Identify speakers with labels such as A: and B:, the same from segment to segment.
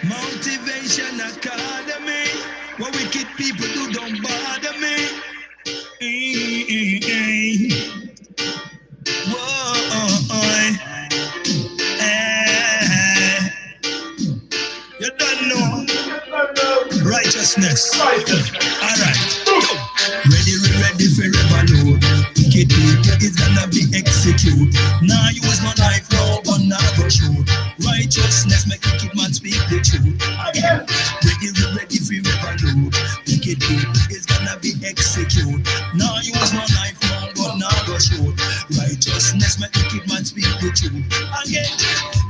A: Motivation Academy. What wicked people do don't bother me. You don't know righteousness. Alright. Ready for revolute. Wicked people is gonna be executed. Now use my life now, but now go shoot. Righteousness make wicked man speak the truth. Again. Ready for revolute. Wicked people is gonna be executed. Now use my life now, but now go shoot. Righteousness make wicked man speak the truth. Again.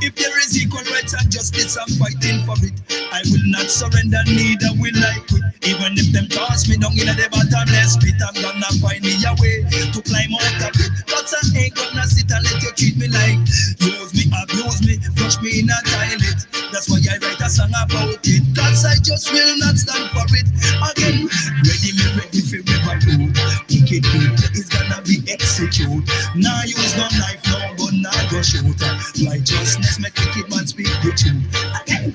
A: If there is equal rights and justice, I'm fighting for it. I will not surrender, neither will I quit. Even if them toss me down in the bottomless pit, I'm gonna find me a way to climb out of it. Cause I ain't gonna sit and let you treat me like use me, abuse me, flush me in a toilet. That's why I write a song about it. Cause I just will not stand for it. Again, ready for revolute. Wicked people is gonna be executed. Now use no knife, no gun, now go shoot. Righteousness make wicked man speak the truth. Again,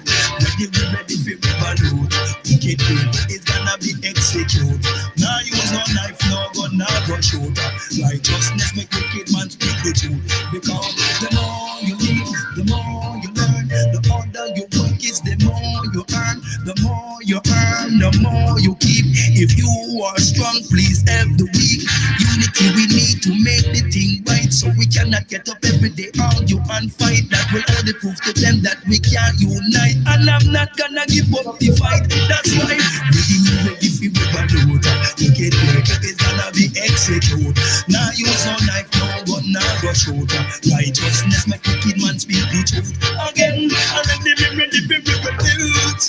A: ready for revolute. Wicked people is gonna be executed. Now use no knife, no gun, now go shoot. Righteousness make wicked man speak the truth. Because the more you live, the more you learn. The harder you work is the more you earn. The more you earn, the more you keep. If you are strong, please help the weak. Unity we need to make the thing right. So we cannot get up every day, argue and fight. That will only prove to them that we can't unite. And I'm not gonna give up the fight. That's why ready for revolute. Wicked people is gonna be executed. Now use no knife, no gun, now go shoot. Righteousness make wicked man speak the truth. Again, ready for revolute.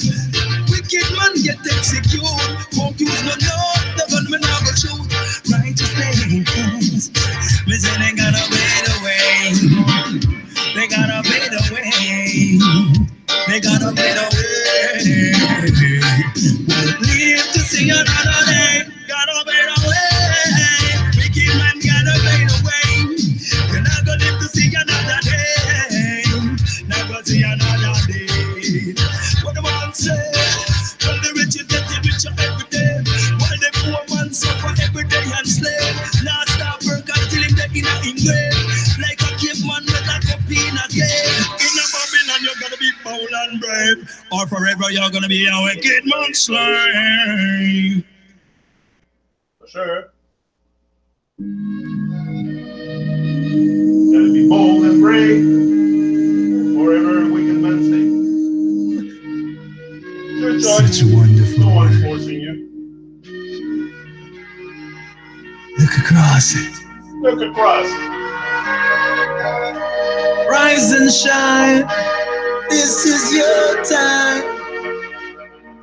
A: Wicked man get executed. Won't use no knife, the gun me now go shoot. Righteousness, me say they gotta fade away. They gotta fade away. They gotta fade away. We'll live to see another day. Gotta fade away. Wicked man gotta fade away. You're not gonna live to see another day. Not gonna see another day. What the man say? Well, the rich is getting richer every day, while the poor man suffer every day and slave. Now stop work until him get in a grave. Like a caveman with a cup in a cave. In a Babylon you're gonna be bold and brave, or forever you're gonna be a wicked man's slave.
B: For sure. Gotta be bold and brave, forever a wicked man's slave. Your choice.
A: Such a wonderful
B: No one's forcing you.
A: Look across it.
B: Look across.
A: Rise and shine. This is your time.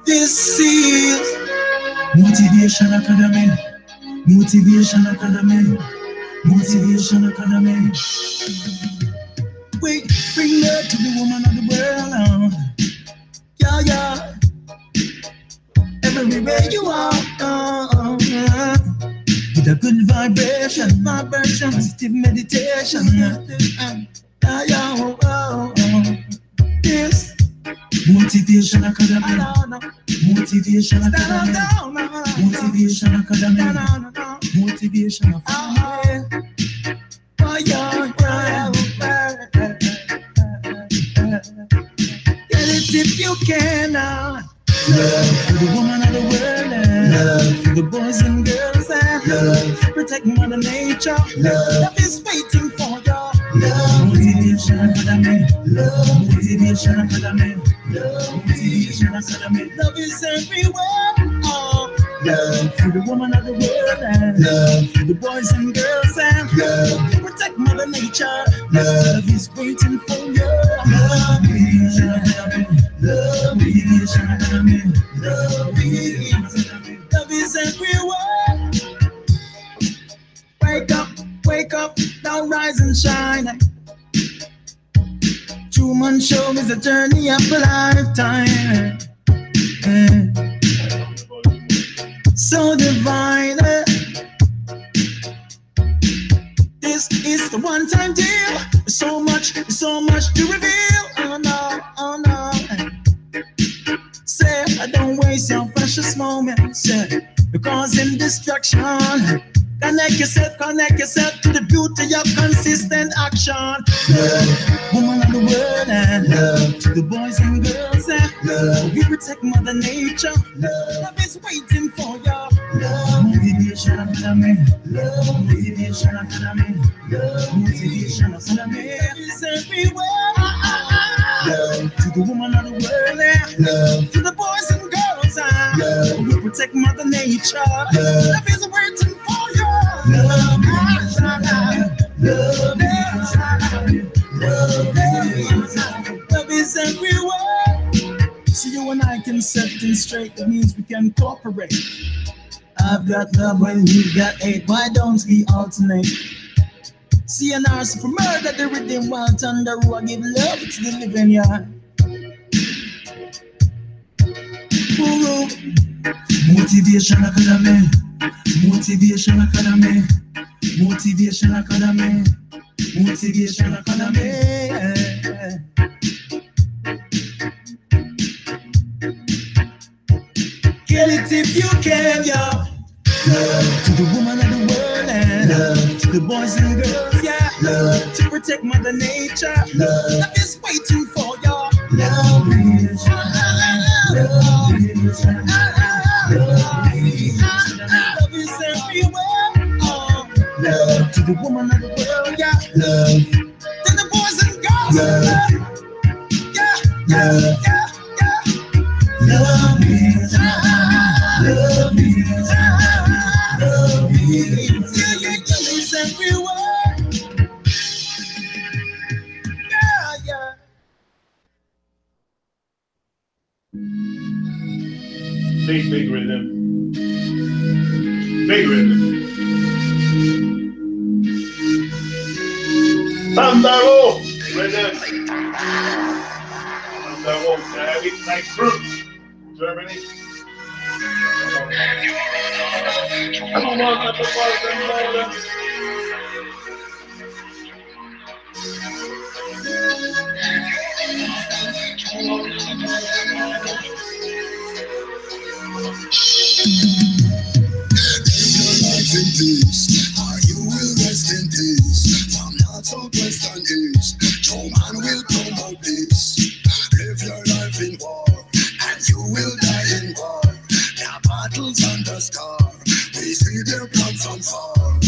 A: This is Motivation Academy. Motivation Academy. Motivation Academy. We bring her to the woman of the world. Yeah, yeah. Everywhere you are. With a good vibration, positive meditation. Yes. Motivation Academy. Motivation Academy. Motivation Academy. Motivation Academy. Get it if you can. Love for the woman of the world. Love for the boys and girls. Love. Protect Mother Nature. Love is waiting for you. Love. Motivation Academy. Love. Motivation Academy. Love. Motivation Academy. Love is everywhere. Oh. Love for the woman of the world. Love for the boys and girls. Love. Protect Mother Nature. Love is waiting for you. Love. Motivation Academy. Love. Motivation Academy. Love. Love is everywhere. Wake up, now rise and shine. Truman Show is a journey of a lifetime. So divine. This It's the one-time deal. So much to reveal. Oh no, oh no. Say, don't waste your precious moments, because in destruction. Connect yourself to the beauty of consistent action. Love, woman of the world, and love to the boys and girls. Love, we protect Mother Nature. Love is waiting for you. Love, motivation academy. Love, motivation academy. Love, motivation academy. It's everywhere. Love to the woman of the world. Love to the boys and girls. Love, we protect Mother Nature. Love is waiting for you. Love is everywhere. So you and I can set things straight. That means we can cooperate. I've got love when you've got hate. Why don't we alternate? See an arse for murder, the rhythm while thunder. I give love to the living yard. Motivation Academy. Motivation Academy. Motivation Academy. Motivation Academy. Kill it if you can, yo. Love to the woman of the world, and love to the boys and girls, yeah. Love to protect Mother Nature. Love is waiting for you. Love is love is everywhere. Love to the woman of the world, yeah. Love to the boys and girls, love. Yeah, yeah, yeah, yeah. Love is love is love is yeah, yeah, yeah, it's everywhere. Yeah, yeah.
B: Big rhythm. Big rhythm. Sandaro rhythm. Sandaro, like fruit. Germany. I don't want that to pass anymore.
A: In peace, or you will rest in peace. From north, south, west, and east, no man will promote peace. Live your life in war, and you will die in war. There are battles and the scar. We see their blood from far.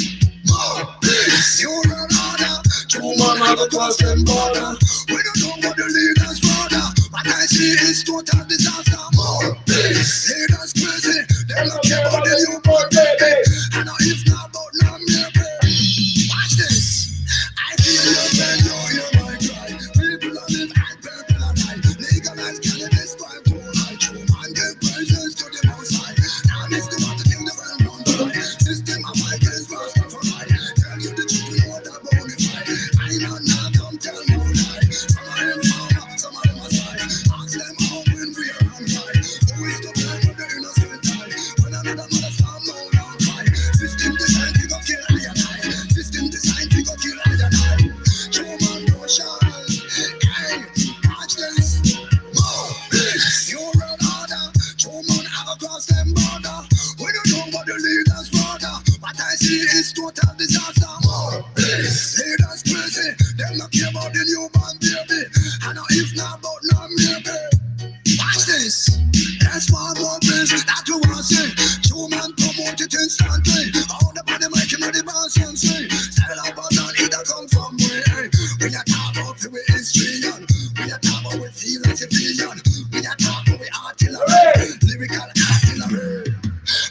A: More peace, you're an order. Two man have a cross them border. We don't know what the leaders order. What I see is total disaster. More peace, leaders crazy. They don't care about the newborn baby. And if not about now, watch this. I feel your pain, you hear my cry. People are live and people are die. Legalize cannabis, crime too high. True man give praises to the most high. Now this the one to think the world won't try. System of my case was not for right. Tell you the truth, you know that bonafide. I know now, come tell no lie. Some of them farmer, some of them are side. Ask them how when we are on right. Who is the man with the innocent eye? When another mother farm, no long cry. System design, we go kill I and I. System design, we go kill I and I. Show man, no shine. Hey, watch this. More bitch, you're an order. Show man, have across them border. We don't know what the leaders order. What I see is total disaster. More bitch, leaders crazy. Them not care about the newborn baby. And if not about no maybe. Watch this. That's one more place that you want to see. Two man promote it instantly. All the body make him the boss and say. Style up and down, either come from where. We are talking about the history. We are talking about we feel as a vision. We are talking about we artillery. Lyrical artillery.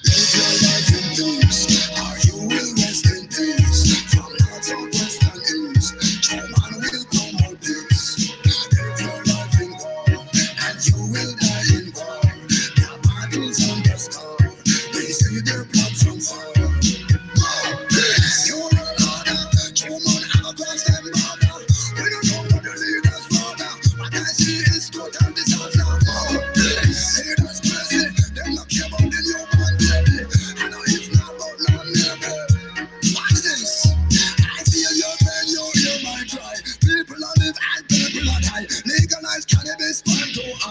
A: Live your life in peace, or you will rest in peace. From north, south, west, and east. Two man will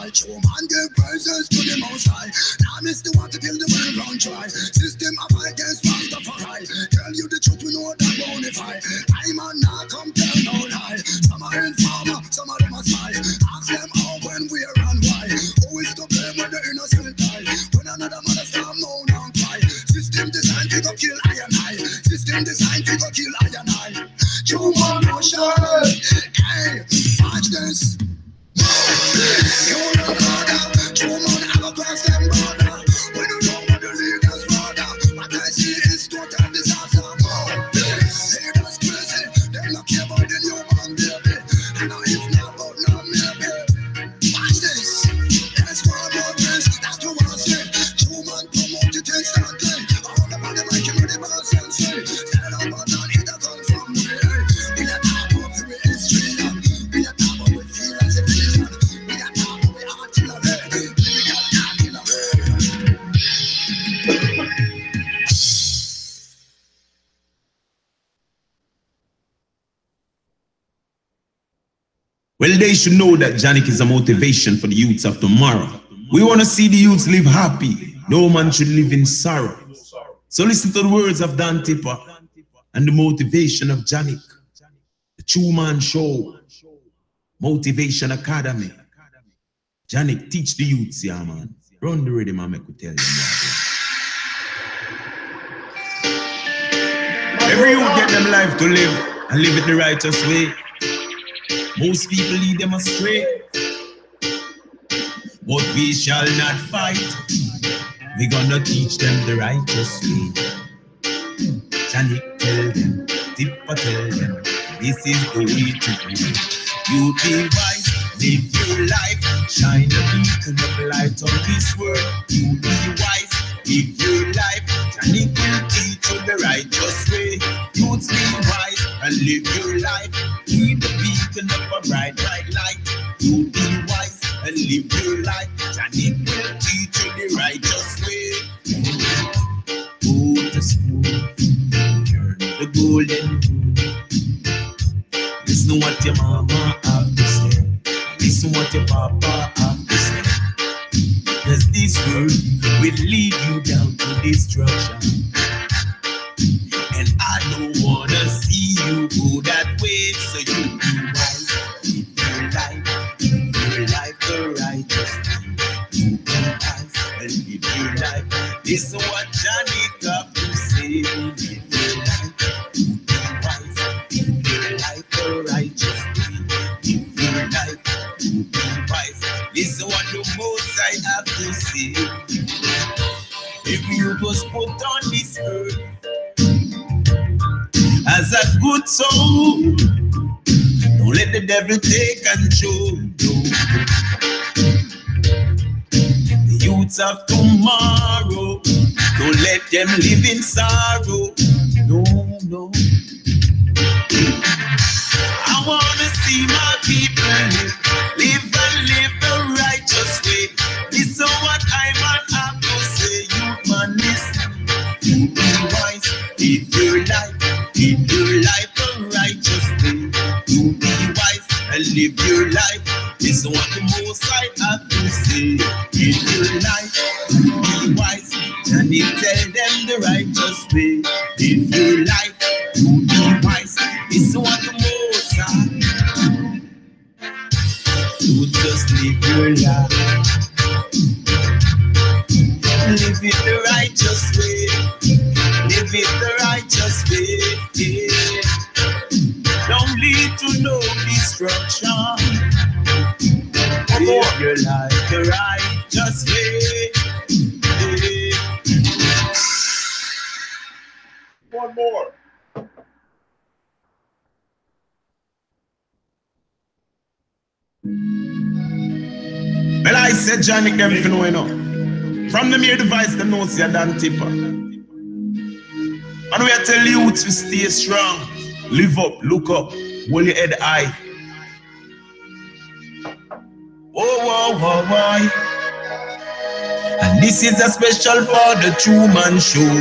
A: True man give praises to the Most High. Now miss the water till the well run dry. System of against Rastafari. Tell you the truth, we know that bonify. I man now come tell no lie. Some are informer, some of them are spy. Ask them how, when, where and why. Who is to blame when the innocent die? When another mother storm moan and cry. System designed to go kill I and I. System designed to go kill I and I. True man no shine. Hey, watch this. You know order. True man have a cross them border. We don't know what the leaders order. What I see is total disaster. Leaders crazy. They don't care about the new man baby. I know if not but not maybe. Watch this. That's one more this. That's what I say. True man promote it instantly. All the body like him with the boss and say. Stand up and down it a come from me. We are top of the history. We are top of the feel as a vision. We are top of the artillery. We got artillery.
C: Well, they should know that Janik is a motivation for the youths of tomorrow. We want to see the youths live happy. No man should live in sorrow. So listen to the words of Dan Tipper and the motivation of Janik. The True Man Show, Motivation Academy. Janik, teach the youths, yeah, man. Run the rhythm and make we tell them. Every youth get them life to live and live it the righteous way. Most people lead them astray, but we shall not fight. We gonna teach them the righteous way. Janik tell them, Tipper tell them, this is the way to go. You be wise, live your life, shine a beacon of light on this world. You be wise, live your life, Janik will teach you the righteous way. Youths be wise and live your life, be the beacon of a bright, bright light. You be wise and live your life, Janik will teach you the righteous way. Go to school, learn the golden rule. Listen what your mama have to say, listen what your papa have to say. Cause this world will lead you down to destruction. And I don't wanna see you go that way. So you be wise, live your life the righteous way. You be wise and live your life. Listen what Janik have to say. Live your life, you be wise, live your life the righteous way. Live your life, you be wise. Listen what the Most High have to say. If you was put on this earth as a good soul, don't let the devil take control. The youths of tomorrow, don't let them live in sorrow. No, no. I wanna see my people live and live the righteous way. Listen what I might have to say. You man listen, you be wise, live your life the righteous way. You be wise and live your life. Listen what the Most High have to say. Live your life, you be wise, and they tell them the righteous way. Live your life, you be wise. Listen what the Most High. You just live your life, live it the righteous way, live it the righteous way. Yeah. Don't lead to no destruction. Live your life the righteous way. Yeah.
B: One more.
C: Well, I said Janik them if you know enough. From the mere device, them know see a Dan Tipper. And we tell you to stay strong, live up, look up, hold your head high. Oh, whoa, whoa, whoa. And this is a special for the True Man Show,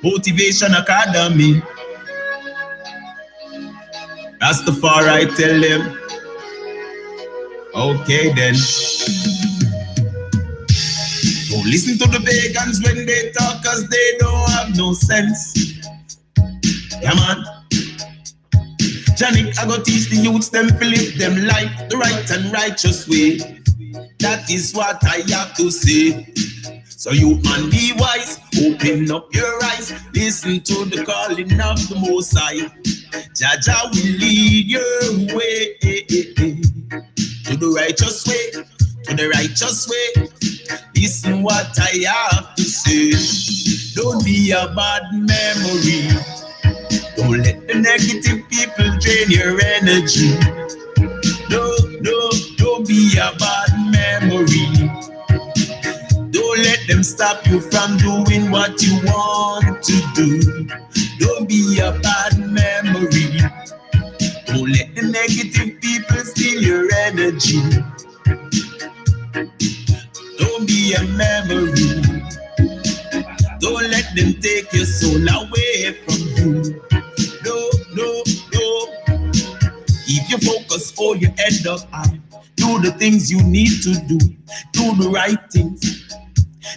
C: Motivation Academy. Rastafari tell them, Okay then. Don't listen to the pagans when they talk, cause they don't have no sense. Yeah man. Janik, I go teach the youths them to live them life the right and righteous way. That is what I have to say. So you man be wise, open up your eyes, listen to the calling of the Most High. Jaja will lead your way to the righteous way, to the righteous way. Listen what I have to say. Don't be a bad memory. Don't let the negative people drain your energy. No, don't be a bad memory. Don't let them stop you from doing what you want to do. Don't be a bad memory. Don't let the negative people steal your energy. Don't be a memory. Don't let them take your soul away from you. No. Keep your focus, hold your head up high. Do the things you need to do. Do the right things.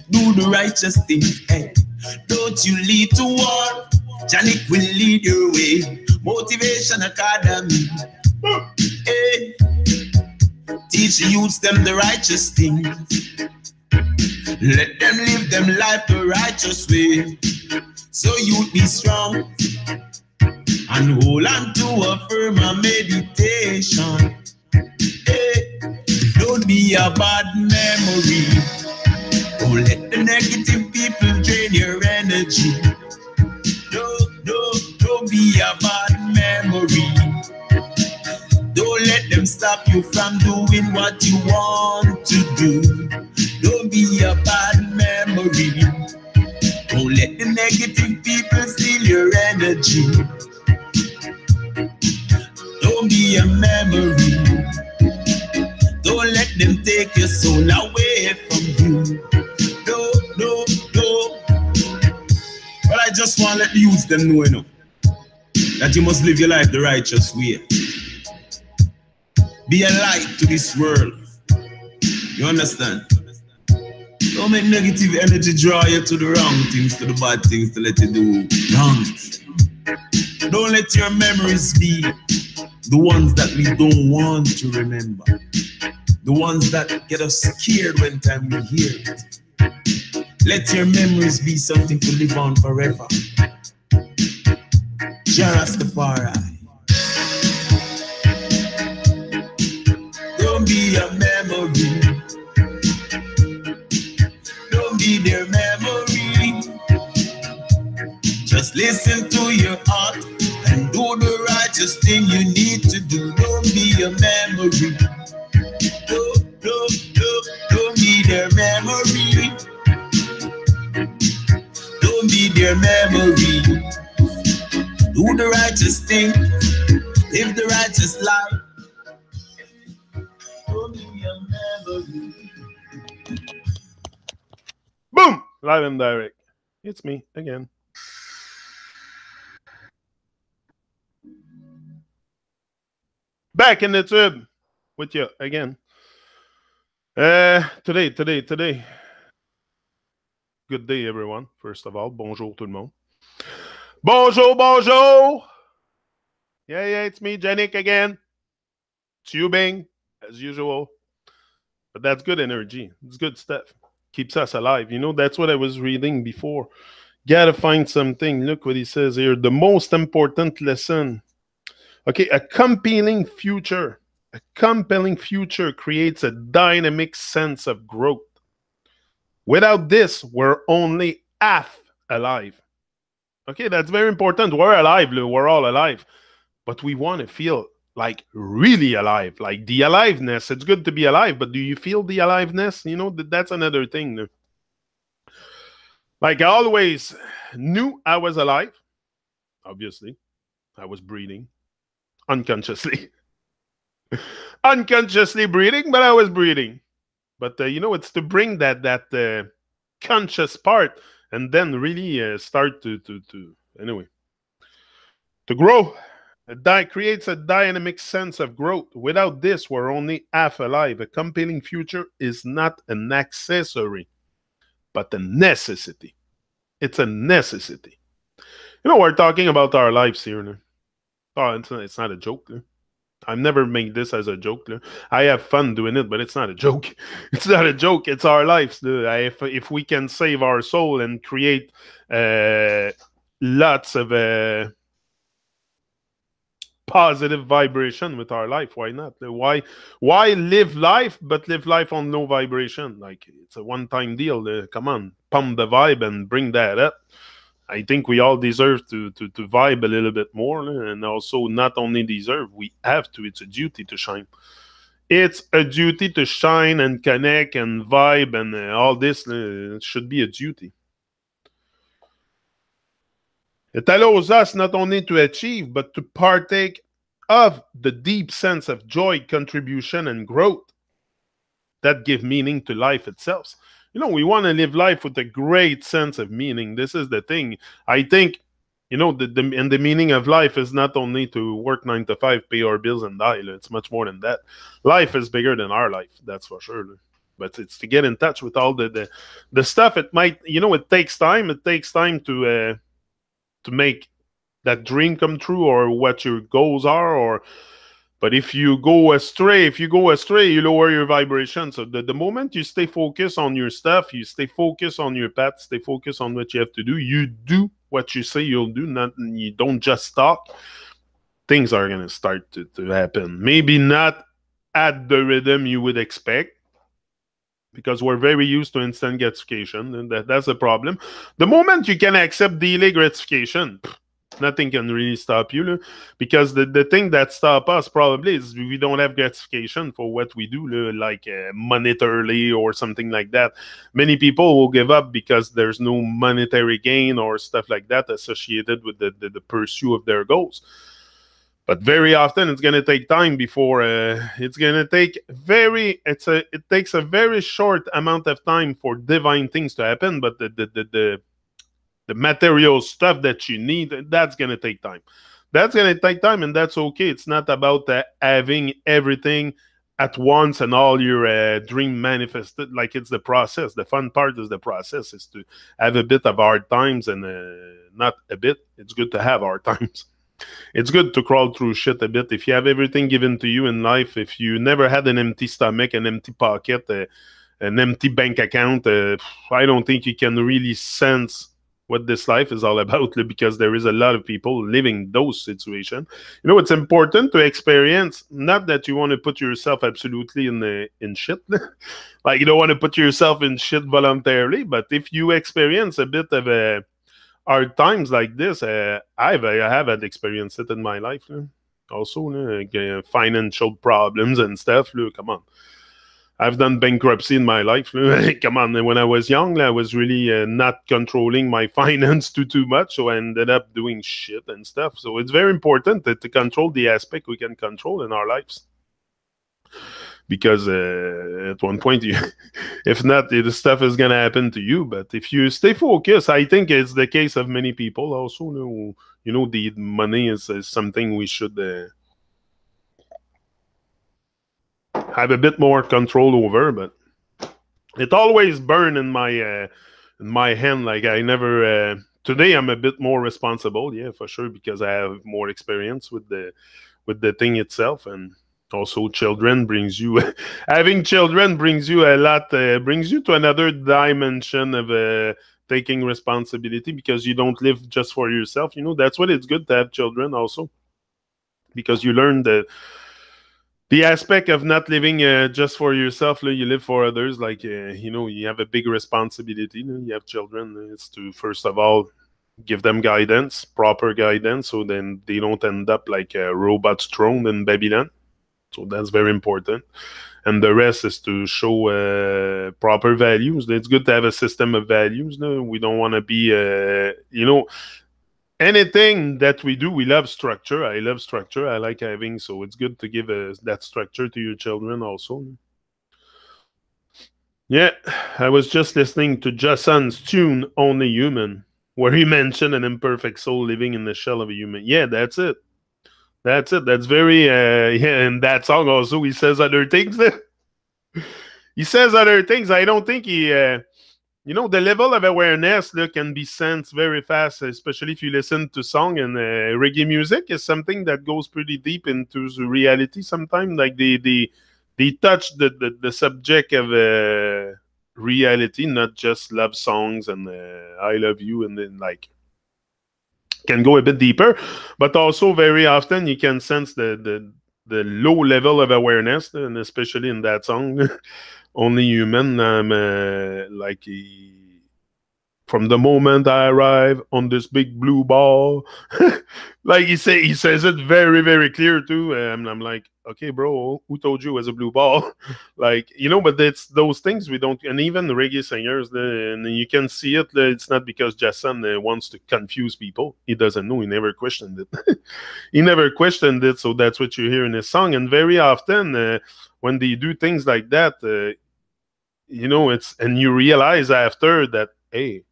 C: Do the righteous things. Hey. Don't you lead to war. Janik will lead your way. Motivation Academy. Hey. Teach the youths them the righteous things. Let them live them life the righteous way. So you be strong and hold on to a firm meditation. Hey, don't be a bad memory. Don't let the negative people drain your energy. Don't be a bad memory. Don't let them stop you from doing what you want to do. Don't be a bad memory. Don't let the negative people steal your energy. Don't be a memory. Don't let them take your soul away from you. No. But I just want to let the youths them know, that you must live your life the righteous way. Be a light to this world. You understand? Don't make negative energy draw you to the wrong things, to the bad things, to let you do wrong. Don't let your memories be the ones that we don't want to remember. The ones that get us scared when time we hear it. Let your memories be something to live on forever. Jah Rastafari. Don't be a memory. Don't be their memory. Just listen to your heart and do the righteous thing you need to do. Don't be a memory. Don't be their memory. Don't be their memory. Do the righteous thing. Live the righteous life. Don't be a memory.
B: Boom! Live and direct. It's me again. Back in the tube with you again. Today. Good day, everyone. First of all, bonjour tout le monde. Bonjour. Yeah, it's me, Janik again. Tubing, as usual. But that's good energy. It's good stuff. Keeps us alive. You know, that's what I was reading before. Gotta find something. Look what he says here. The most important lesson. Okay, a compelling future. A compelling future creates a dynamic sense of growth. Without this, we're only half alive. Okay, that's very important. We're alive. We're all alive. But we want to feel like really alive. Like the aliveness. It's good to be alive, but do you feel the aliveness? You know, that's another thing. Like I always knew I was alive. Obviously, I was breathing unconsciously. Unconsciously breathing, but I was breathing. But, it's to bring that conscious part and then really start to grow. Creates a dynamic sense of growth. Without this, we're only half alive. A compelling future is not an accessory, but a necessity. It's a necessity. You know, we're talking about our lives here. No? Oh, it's not a joke. No? I've never made this as a joke. No? I have fun doing it, but it's not a joke. It's not a joke. It's our lives. No? If we can save our soul and create lots of positive vibration with our life, why not? Why live life but live life on no vibration? Like, it's a one-time deal. Come on, pump the vibe and bring that up. I think we all deserve to vibe a little bit more, and also not only deserve, we have to. It's a duty to shine. It's a duty to shine and connect and vibe, and all this should be a duty. It allows us not only to achieve, but to partake of the deep sense of joy, contribution, and growth that give meaning to life itself. You know, we want to live life with a great sense of meaning. This is the thing. I think, you know, and the meaning of life is not only to work 9 to 5, pay our bills, and die. It's much more than that. Life is bigger than our life, that's for sure. But it's to get in touch with all the stuff. It might, you know, it takes time. It takes time to make that dream come true, or what your goals are, but if you go astray, you lower your vibration. So the moment you stay focused on your stuff, you stay focused on your path, stay focused on what you have to do, you do what you say you'll do, you don't just talk, things are going to start to happen. Maybe not at the rhythm you would expect, because we're very used to instant gratification, and that's the problem. The moment you can accept delayed gratification, nothing can really stop you, because the thing that stops us probably is we don't have gratification for what we do, like monetarily or something like that. Many people will give up because there's no monetary gain or stuff like that associated with the pursuit of their goals. But very often it's going to take time before it's going to take it takes a very short amount of time for divine things to happen, but the material stuff that you need, that's going to take time. That's going to take time, and that's okay. It's not about having everything at once and all your dream manifested. Like, it's the process. The fun part is the process, is to have a bit of hard times, and not a bit. It's good to have hard times. It's good to crawl through shit a bit. If you have everything given to you in life, if you never had an empty stomach, an empty pocket, an empty bank account, I don't think you can really sense what this life is all about, because there is a lot of people living those situations. You know, it's important to experience, not that you want to put yourself absolutely in shit. Like, you don't want to put yourself in shit voluntarily, but if you experience a bit of hard times like this, I have had experienced it in my life. Also, financial problems and stuff. Come on. I've done bankruptcy in my life. Come on, when I was young, I was really not controlling my finance too much, so I ended up doing shit and stuff. So it's very important to control the aspect we can control in our lives. Because at one point, if not, the stuff is going to happen to you. But if you stay focused, I think it's the case of many people also. You know, the money is something we should have a bit more control over. But it always burned in my hand. Like, I never... today, I'm a bit more responsible, yeah, for sure, because I have more experience with the thing itself. And also, children brings you having children brings you a lot, brings you to another dimension of taking responsibility, because you don't live just for yourself. You know, that's what it's good to have children also, because you learn the aspect of not living just for yourself. You live for others. Like, you know, you have a big responsibility. You have children. It's to, first of all, give them guidance, proper guidance, so then they don't end up like robots thrown in Babylon. So that's very important. And the rest is to show proper values. It's good to have a system of values. We don't want to be, you know, anything that we do, we love structure. I love structure. I like having, so it's good to give that structure to your children also. Yeah, I was just listening to Jason's tune, Only Human, where he mentioned an imperfect soul living in the shell of a human. Yeah, that's it. That's it. That's very yeah. In that song also, he says other things. He says other things. I don't think he. You know, the level of awareness can be sensed very fast, especially if you listen to song and reggae music is something that goes pretty deep into the reality. Sometimes, like they touch the subject of reality, not just love songs and I love you, and then like can go a bit deeper, but also very often you can sense the low level of awareness, and especially in that song, "Only Human." Like from the moment I arrive on this big blue ball, like he says it very very clear too. I'm like, okay, bro, who told you it was a blue ball? Like, you know, but it's those things we don't. And even the reggae singers, and you can see it. It's not because Jason wants to confuse people. He doesn't know. He never questioned it. He never questioned it. So that's what you hear in his song. And very often when they do things like that, you know, it's, and you realize after that, hey,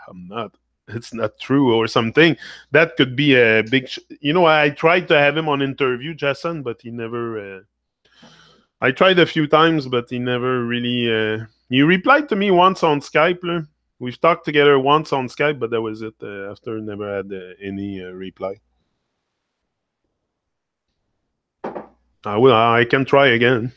B: I'm not, it's not true or something. That could be a big you know, I tried to have him on interview, Jason, but he never I tried a few times, but he never really he replied to me once on Skype. We've talked together once on Skype, but that was it. After, never had any reply. I can try again.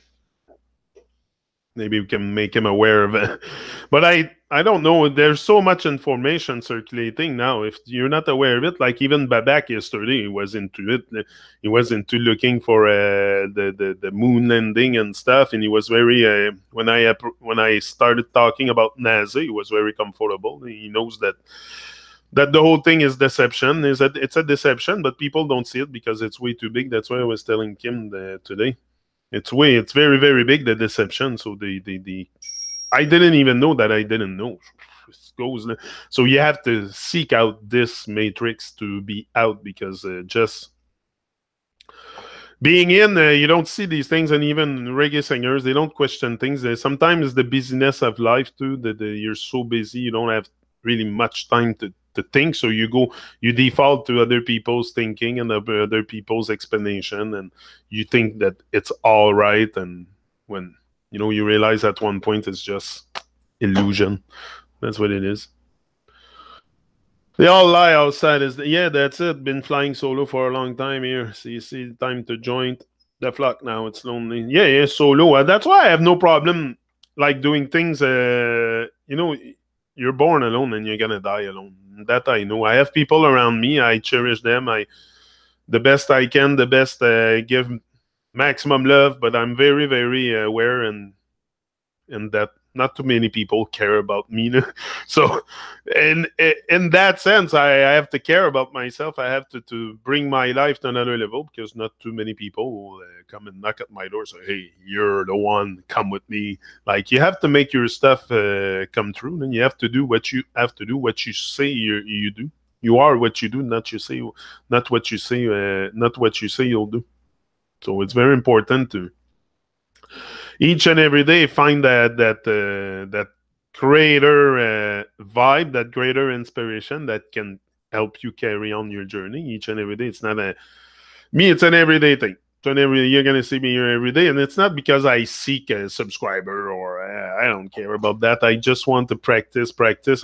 B: Maybe we can make him aware of it. But I don't know. There's so much information circulating now. If you're not aware of it, like even Babak yesterday, he was into it. He was into looking for the moon landing and stuff. And he was very when I started talking about NASA, he was very comfortable. He knows that the whole thing is deception. Is that it's a deception, but people don't see it because it's way too big. That's why I was telling Kim today. It's very, very big, the deception. So I didn't even know that I didn't know. It goes, so you have to seek out this matrix to be out, because just being in, you don't see these things. And even reggae singers, they don't question things. Sometimes the busyness of life too, that you're so busy, you don't have really much time to think. So you default to other people's thinking and other people's explanation, and you think that it's all right. And when, you know, you realize at one point it's just illusion. That's what it is. They all lie outside. Yeah, that's it. Been flying solo for a long time here. See, time to join the flock now. It's lonely. Yeah, solo. That's why I have no problem like doing things. You know, you're born alone and you're gonna die alone. That I know. I have people around me. I cherish them. The best I can. The best give maximum love. But I'm very very aware and that not too many people care about me. So in that sense, I have to care about myself. I have to bring my life to another level, because not too many people will come and knock at my door, say, hey, you're the one, come with me. Like, you have to make your stuff come true, and you have to do what you have to do, what you say you do. You are what you do, not what you say you'll do. So it's very important to each and every day find that greater vibe, that greater inspiration that can help you carry on your journey each and every day. It's not it's an everyday thing. So you're gonna see me here every day, and it's not because I seek a subscriber or I don't care about that. I just want to practice,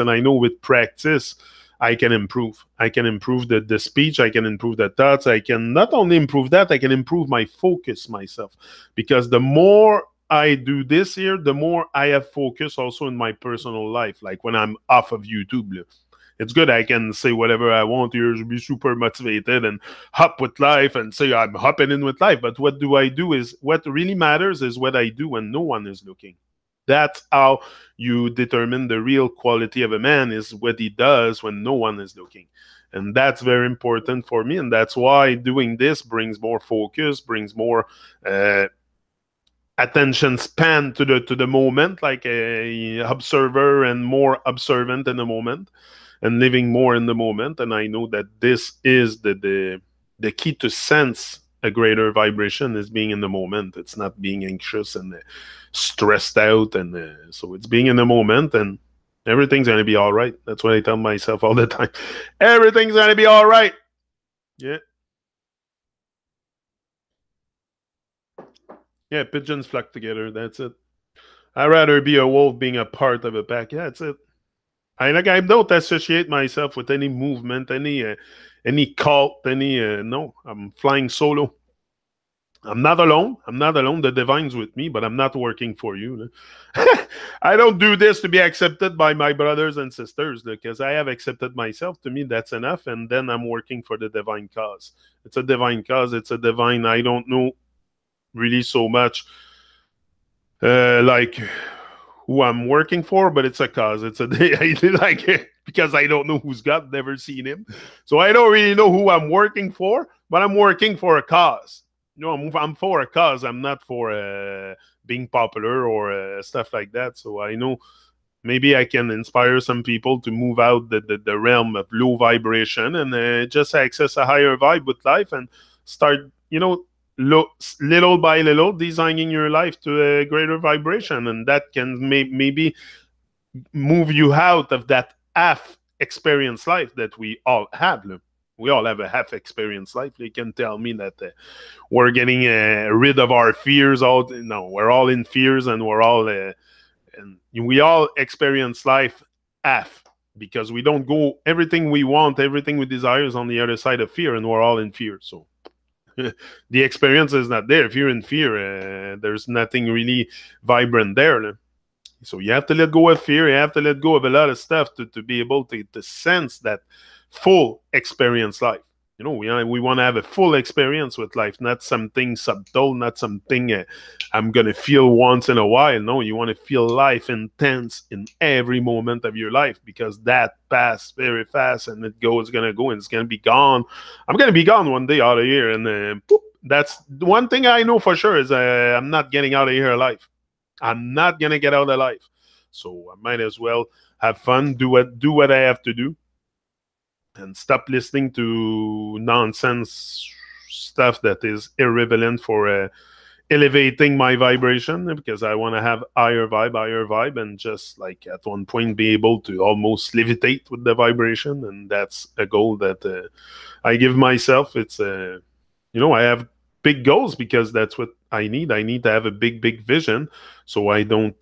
B: and I know with practice I can improve. I can improve the speech. I can improve the thoughts. I can not only improve that, I can improve my focus myself, because the more I do this here, the more I have focus also in my personal life. Like when I'm off of YouTube, it's good. I can say whatever I want here, be super motivated and hop with life and say I'm hopping in with life. But what do I do is what really matters is what I do when no one is looking. That's how you determine the real quality of a man, is what he does when no one is looking. And that's very important for me. And that's why doing this brings more focus, brings more attention span to the moment, like a observer and more observant in the moment and living more in the moment. And I know that this is the key to sense a greater vibration, is being in the moment. It's not being anxious and stressed out, and so it's being in the moment, and everything's gonna be all right. That's what I tell myself all the time. Everything's gonna be all right. Yeah. Yeah, pigeons flock together. That's it. I'd rather be a wolf being a part of a pack. Yeah, that's it. I don't associate myself with any movement, any cult, any no. I'm flying solo. I'm not alone. I'm not alone. The divine's with me, but I'm not working for you. I don't do this to be accepted by my brothers and sisters because I have accepted myself. To me, that's enough. And then I'm working for the divine cause. It's a divine cause. It's a divine. I don't know really so much like who I'm working for, but it's a cause. It's a I like it because I don't know who's God, never seen him, so I don't really know who I'm working for. But I'm working for a cause. You know, I'm for a cause. I'm not for being popular or stuff like that. So I know maybe I can inspire some people to move out the realm of low vibration and just access a higher vibe with life and start, little by little designing your life to a greater vibration. And that can maybe move you out of that half experience life that we all have. We all have a half experience life. You can tell me that we're getting rid of our fears. No, we're all in fears and we're all and we all experience life half because we don't go everything we want, everything we desire is on the other side of fear, and we're all in fear. So the experience is not there. If you're in fear, there's nothing really vibrant there. So you have to let go of fear. You have to let go of a lot of stuff to be able to sense that full experience life. You know, we want to have a full experience with life, not something subtle, not something I'm going to feel once in a while. No, you want to feel life intense in every moment of your life because that passes very fast and it's going to go and it's going to be gone. I'm going to be gone one day out of here. And boop, that's one thing I know for sure is I'm not getting out of here alive. I'm not going to get out alive. So I might as well have fun, do what I have to do, and stop listening to nonsense stuff that is irrelevant for elevating my vibration because I want to have higher vibe, and just like at one point be able to almost levitate with the vibration. And that's a goal that I give myself. It's I have big goals because that's what I need. I need to have a big vision so I don't,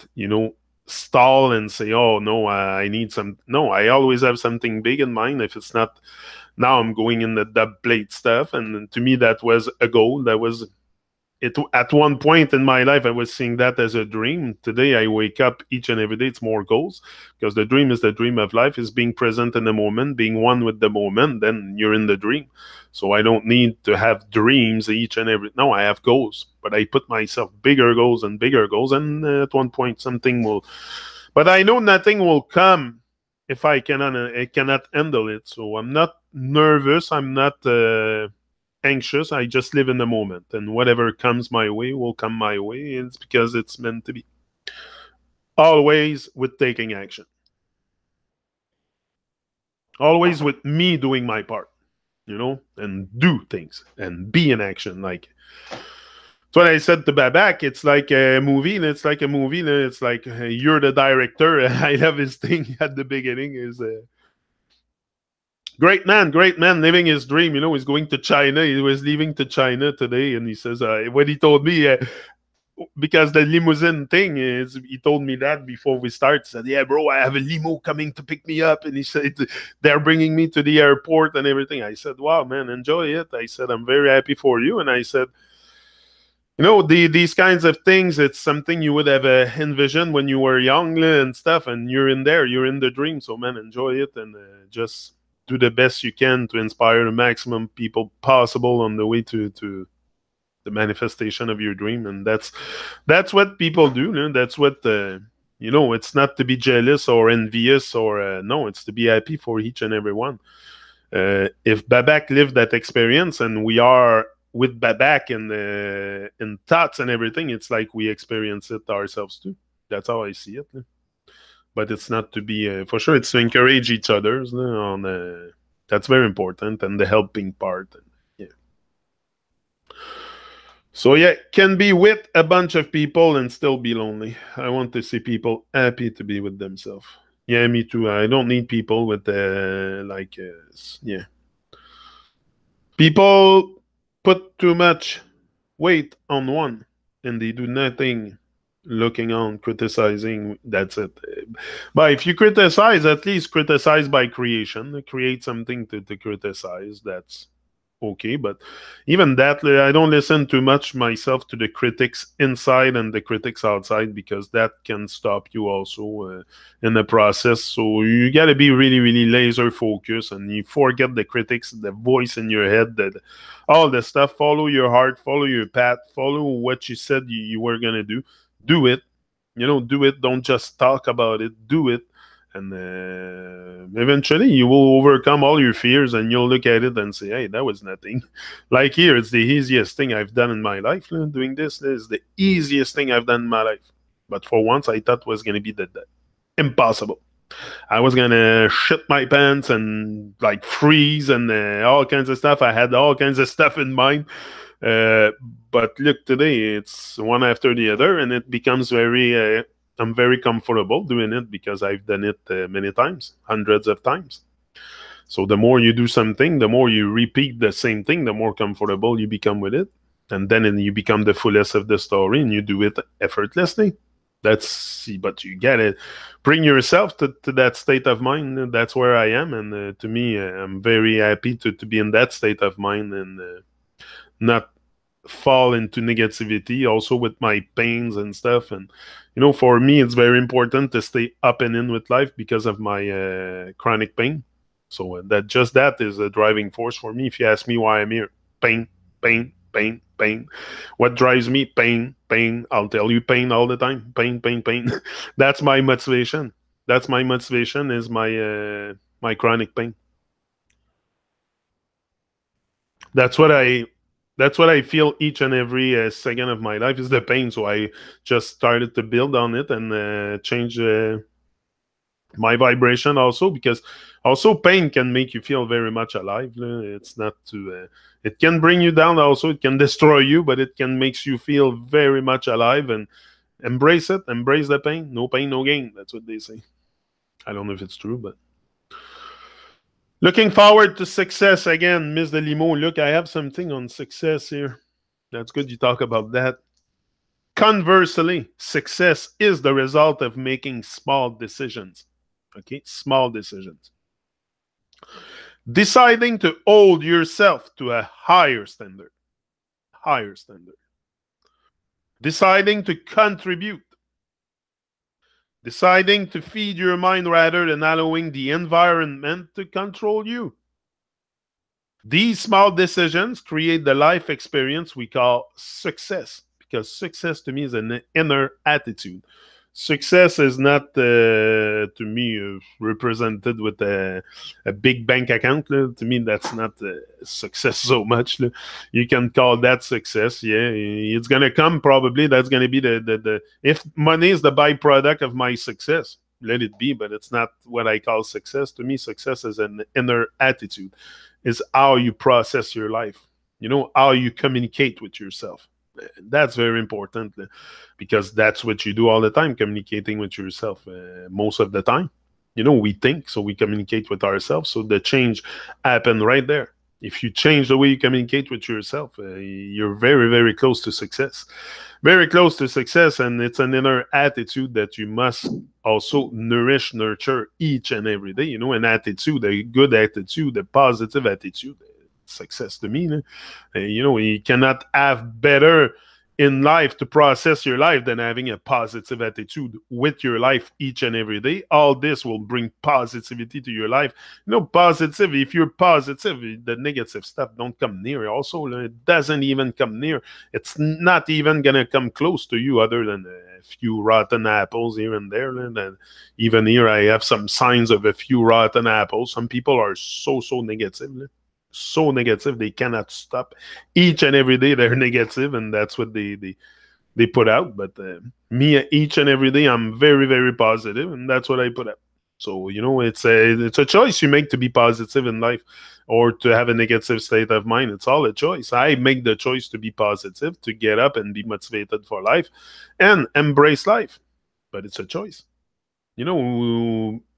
B: stall and say, oh no, I need some. No, I always have something big in mind. If it's not now, I'm going in the dub plate stuff, and to me that was a goal. That was it. At one point in my life I was seeing that as a dream. Today I wake up each and every day, it's more goals, because the dream is the dream of life, is being present in the moment, being one with the moment. Then you're in the dream. So I don't need to have dreams each and every. No, I have goals, but I put myself bigger goals, and at one point something will. But I know nothing will come if I cannot handle it. So I'm not nervous. I'm not anxious. I just live in the moment, and whatever comes my way will come my way. It's because it's meant to be. Always with taking action. Always with me doing my part. And do things and be in action. Like, that's what I said to Babak. It's like a movie. It's like you're the director. I love his thing at the beginning. Is great man, living his dream. He's going to China. He was leaving to China today, and he says, when he told me, because the limousine thing is, he told me that before we start. He said, yeah, bro, I have a limo coming to pick me up. And he said, they're bringing me to the airport and everything. I said, wow, man, enjoy it. I said, I'm very happy for you. And I said, these kinds of things, it's something you would have envisioned when you were young and stuff. And you're in the dream. So, man, enjoy it and just do the best you can to inspire the maximum people possible on the way to the manifestation of your dream. And that's what people do. That's what it's not to be jealous or envious or no, it's to be happy for each and every one. If Babak lived that experience and we are with Babak in thoughts and everything, it's like we experience it ourselves too. That's how I see it. But it's not to be for sure, it's to encourage each other on that's very important, and the helping part. So yeah, can be with a bunch of people and still be lonely. I want to see people happy to be with themselves. Yeah, me too. I don't need people with yeah. People put too much weight on one. and they do nothing looking on, criticizing. That's it. But if you criticize, at least criticize by creation. Create something to criticize. That's okay. But even that, I don't listen too much myself to the critics inside and the critics outside, because that can stop you also in the process. So you got to be really, really laser focused, and you forget the critics, the voice in your head, that all the stuff. Follow your heart, follow your path, follow what you said you were gonna do. Do it. Do it. Don't just talk about it. Do it. And eventually you will overcome all your fears, and you'll look at it and say, hey, that was nothing. Like here, it's the easiest thing I've done in my life. Doing this is the easiest thing I've done in my life. But for once, I thought was going to be the impossible. I was going to shit my pants and like freeze and all kinds of stuff. I had all kinds of stuff in mind. But look, today it's one after the other, and it becomes very I'm very comfortable doing it, because I've done it many times, hundreds of times. So the more you do something, the more you repeat the same thing, the more comfortable you become with it. And then you become the fullest of the story, and you do it effortlessly. But you get it. Bring yourself to that state of mind. That's where I am. And to me, I'm very happy to be in that state of mind, and not fall into negativity also with my pains and stuff. And for me, it's very important to stay up and in with life because of my chronic pain. So that is a driving force for me. If you ask me why I'm here, pain, pain, pain, pain. What drives me? Pain, pain. I'll tell you, pain all the time. Pain, pain, pain. That's my motivation. That's my motivation, is my chronic pain. That's what I feel each and every second of my life, is the pain. So I just started to build on it and change my vibration also, because also pain can make you feel very much alive. It's not to it can bring you down also, it can destroy you, but it can make you feel very much alive. And embrace it. Embrace the pain. No pain, no gain. That's what they say. I don't know if it's true, but looking forward to success again, Miss Delimo. Look, I have something on success here. That's good you talk about that. Conversely, success is the result of making small decisions. Okay, small decisions. Deciding to hold yourself to a higher standard. Higher standard. Deciding to contribute. Deciding to feed your mind rather than allowing the environment to control you. These small decisions create the life experience we call success, because success to me is an inner attitude. Success is not, to me, represented with a big bank account. To me, that's not success so much. You can call that success. Yeah, it's going to come probably. That's going to be the if money is the byproduct of my success, let it be, but it's not what I call success. To me, success is an inner attitude. Is how you process your life. How you communicate with yourself. That's very important, because that's what you do all the time, communicating with yourself most of the time. We think, so we communicate with ourselves. So the change happened right there. If you change the way you communicate with yourself, you're very, very close to success. Very close to success, and it's an inner attitude that you must also nurture each and every day. An attitude, a good attitude, a positive attitude. Success to me. You cannot have better in life to process your life than having a positive attitude with your life each and every day. All this will bring positivity to your life. Positive. If you're positive, the negative stuff don't come near. Also, it doesn't even come near. It's not even gonna come close to you, other than a few rotten apples here and there. And even here, I have some signs of a few rotten apples. Some people are so negative. So negative, they cannot stop. Each and every day they're negative, and that's what they put out. But me, each and every day, I'm very, very positive, and that's what I put out. So it's a choice you make to be positive in life, or to have a negative state of mind. It's all a choice. I make the choice to be positive, to get up and be motivated for life and embrace life. But it's a choice.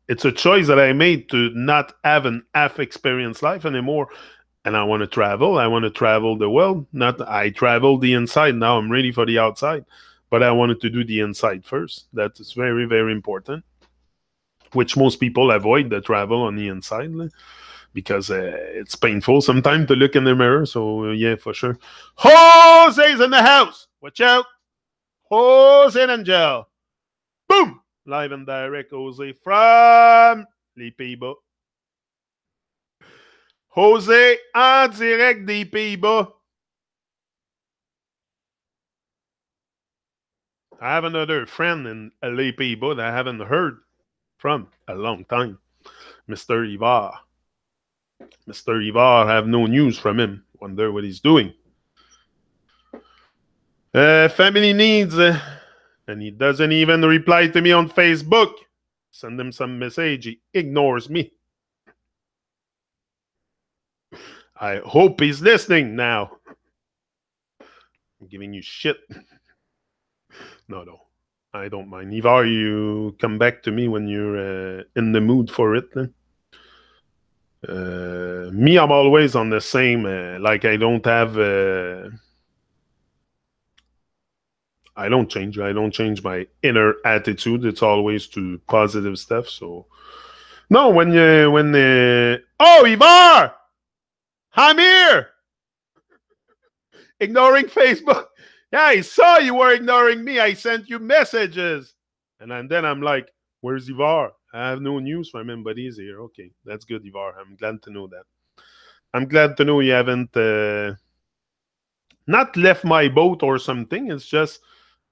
B: It's a choice that I made to not have an half-experienced life anymore. and I want to travel. I want to travel the world. Not I travel the inside. Now I'm ready for the outside. But I wanted to do the inside first. That is very, very important, which most people avoid the travel on the inside because it's painful sometimes to look in the mirror. So, yeah, for sure. Jose's in the house. Watch out. Jose and Angel. Boom. Live and direct, Jose from les Pays-Bas. Jose en direct des Pays-Bas. I have another friend in les Pays-Bas that I haven't heard from a long time. Mr. Ivar. Mr. Ivar, I have no news from him. Wonder what he's doing. Family needs, and he doesn't even reply to me on Facebook. Send him some message. He ignores me. I hope he's listening now. I'm giving you shit. No. I don't mind. Ivar, you come back to me when you're in the mood for it. Then. Me, I'm always on the same. Like I don't have. I don't change. I don't change my inner attitude. It's always to positive stuff. So, no, when oh, Ivar, I'm here. Ignoring Facebook. Yeah, I saw you were ignoring me. I sent you messages, and then I'm like, "Where's Ivar? I have no news from him, but he's here. Okay, that's good, Ivar. I'm glad to know that. I'm glad to know you haven't not left my boat or something. It's just."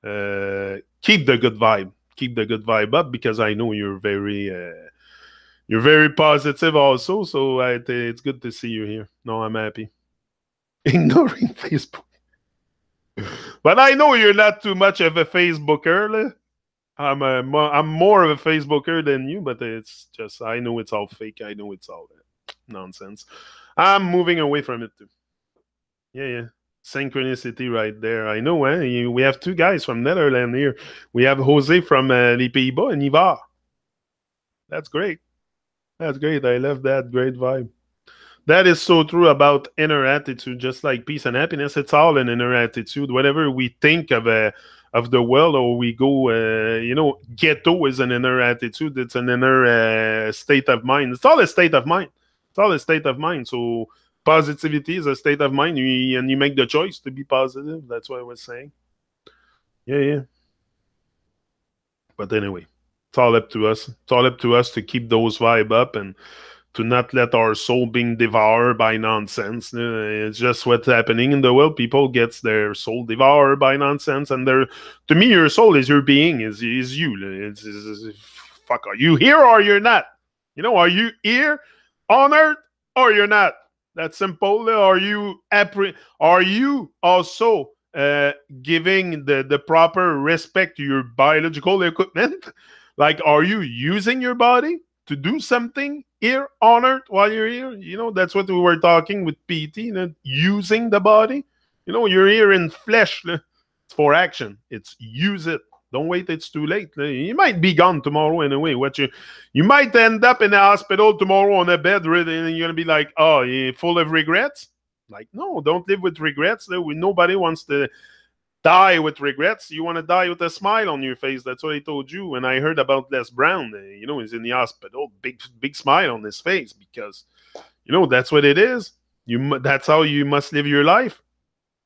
B: Keep the good vibe. Keep the good vibe up because I know you're very positive also. So it's good to see you here. No, I'm happy. Ignoring Facebook, but I know you're not too much of a Facebooker. I'm more of a Facebooker than you, but it's just I know it's all fake. I know it's all nonsense. I'm moving away from it too. Yeah. Synchronicity right there. I know, we have two guys from Netherlands here. We have Jose from les Pays-Bas and Ivar. That's great. That's great. I love that great vibe. That is so true about inner attitude, just like peace and happiness. It's all an inner attitude. Whatever we think of the world or we go, ghetto is an inner attitude. It's an inner state of mind. It's all a state of mind. It's all a state of mind. So positivity is a state of mind, and you make the choice to be positive. That's what I was saying. Yeah. But anyway, it's all up to us. It's all up to us to keep those vibe up and to not let our soul being devoured by nonsense. It's just what's happening in the world. People gets their soul devoured by nonsense, and to me, your soul is your being, is you. It's fuck. Are you here or you're not? Are you here on earth or you're not? That's simple. Are you also giving the proper respect to your biological equipment? Like, are you using your body to do something here on earth while you're here? That's what we were talking with PT. Using the body. You're here in flesh. It's for action. It's use it. Don't wait, it's too late. You might be gone tomorrow anyway. You might end up in the hospital tomorrow on a bed, and you're gonna be like, "Oh, you're full of regrets." Like, no, don't live with regrets. Nobody wants to die with regrets. You want to die with a smile on your face. That's what I told you when I heard about Les Brown. He's in the hospital, big smile on his face because, that's what it is. That's how you must live your life.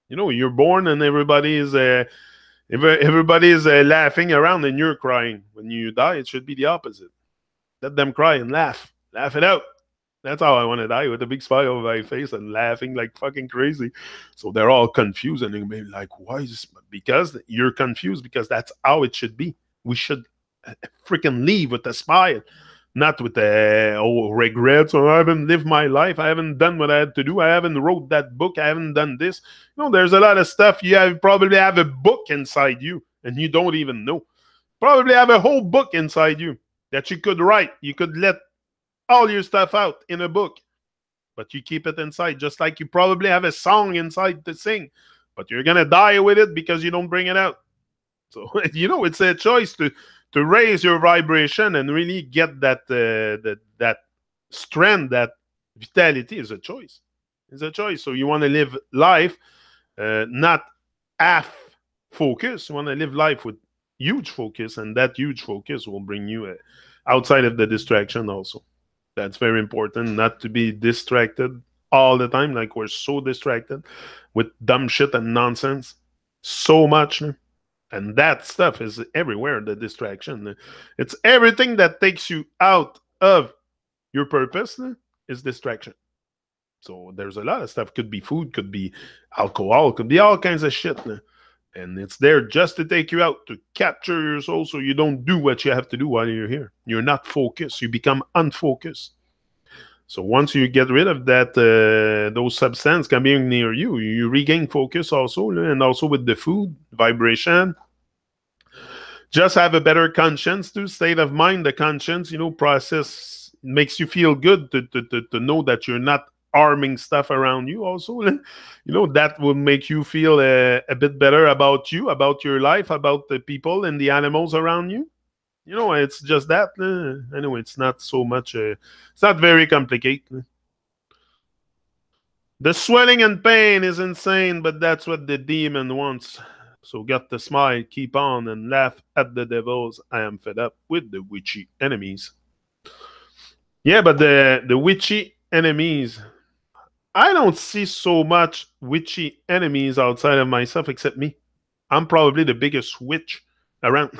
B: You're born and everybody is laughing around and you're crying. When you die, it should be the opposite. Let them cry and laugh. Laugh it out. That's how I want to die, with a big smile on my face and laughing like fucking crazy. So they're all confused and they're like, why is this? Because you're confused, because that's how it should be. We should freaking leave with a smile, not with regrets. Or I haven't lived my life. I haven't done what I had to do. I haven't wrote that book. I haven't done this. There's a lot of stuff. You probably have a book inside you and you don't even know. Probably have a whole book inside you that you could write. You could let all your stuff out in a book, but you keep it inside. Just like you probably have a song inside to sing, but you're gonna die with it because you don't bring it out. So it's a choice to raise your vibration and really get that strength, that vitality is a choice. It's a choice. So you want to live life not half focus. You want to live life with huge focus, and that huge focus will bring you outside of the distraction also. That's very important, not to be distracted all the time. Like we're so distracted with dumb shit and nonsense so much. And that stuff is everywhere, the distraction. It's everything that takes you out of your purpose is distraction. So there's a lot of stuff. Could be food, could be alcohol, could be all kinds of shit. And it's there just to take you out, to capture your soul so you don't do what you have to do while you're here. You're not focused. You become unfocused. So once you get rid of that, those substances coming near you, you regain focus also, and also with the food, vibration. Just have a better conscience too, state of mind. The conscience, process makes you feel good to know that you're not harming stuff around you also. That will make you feel a bit better about you, about your life, about the people and the animals around you. It's just that. Anyway, it's not so much, it's not very complicated. The swelling and pain is insane, but that's what the demon wants. So got to smile, keep on, and laugh at the devils. I am fed up with the witchy enemies. Yeah, but the witchy enemies, I don't see so much witchy enemies outside of myself except me. I'm probably the biggest witch around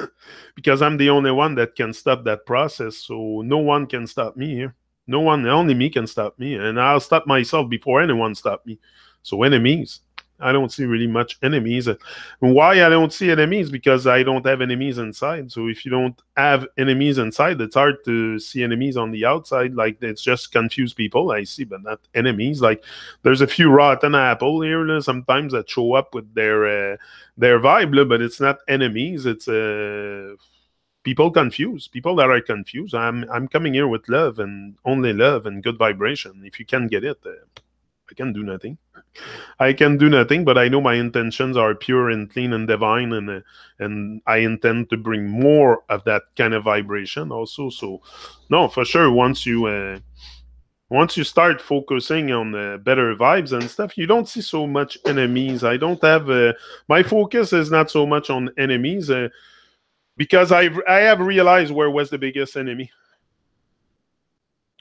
B: because I'm the only one that can stop that process. So no one can stop me here. No one, only me can stop me. And I'll stop myself before anyone stop me. So enemies, I don't see really much enemies. And why I don't see enemies? Because I don't have enemies inside. So if you don't have enemies inside, it's hard to see enemies on the outside. Like it's just confused people I see, but not enemies. Like there's a few rotten apple here sometimes that show up with their vibe, but it's not enemies. It's people confused. People that are confused. I'm coming here with love and only love and good vibration. If you can't get it, I can do nothing. I can do nothing, but I know my intentions are pure and clean and divine, and I intend to bring more of that kind of vibration also. So, no, for sure, once you start focusing on better vibes and stuff, you don't see so much enemies. I don't have my focus is not so much on enemies because I have realized where was the biggest enemy.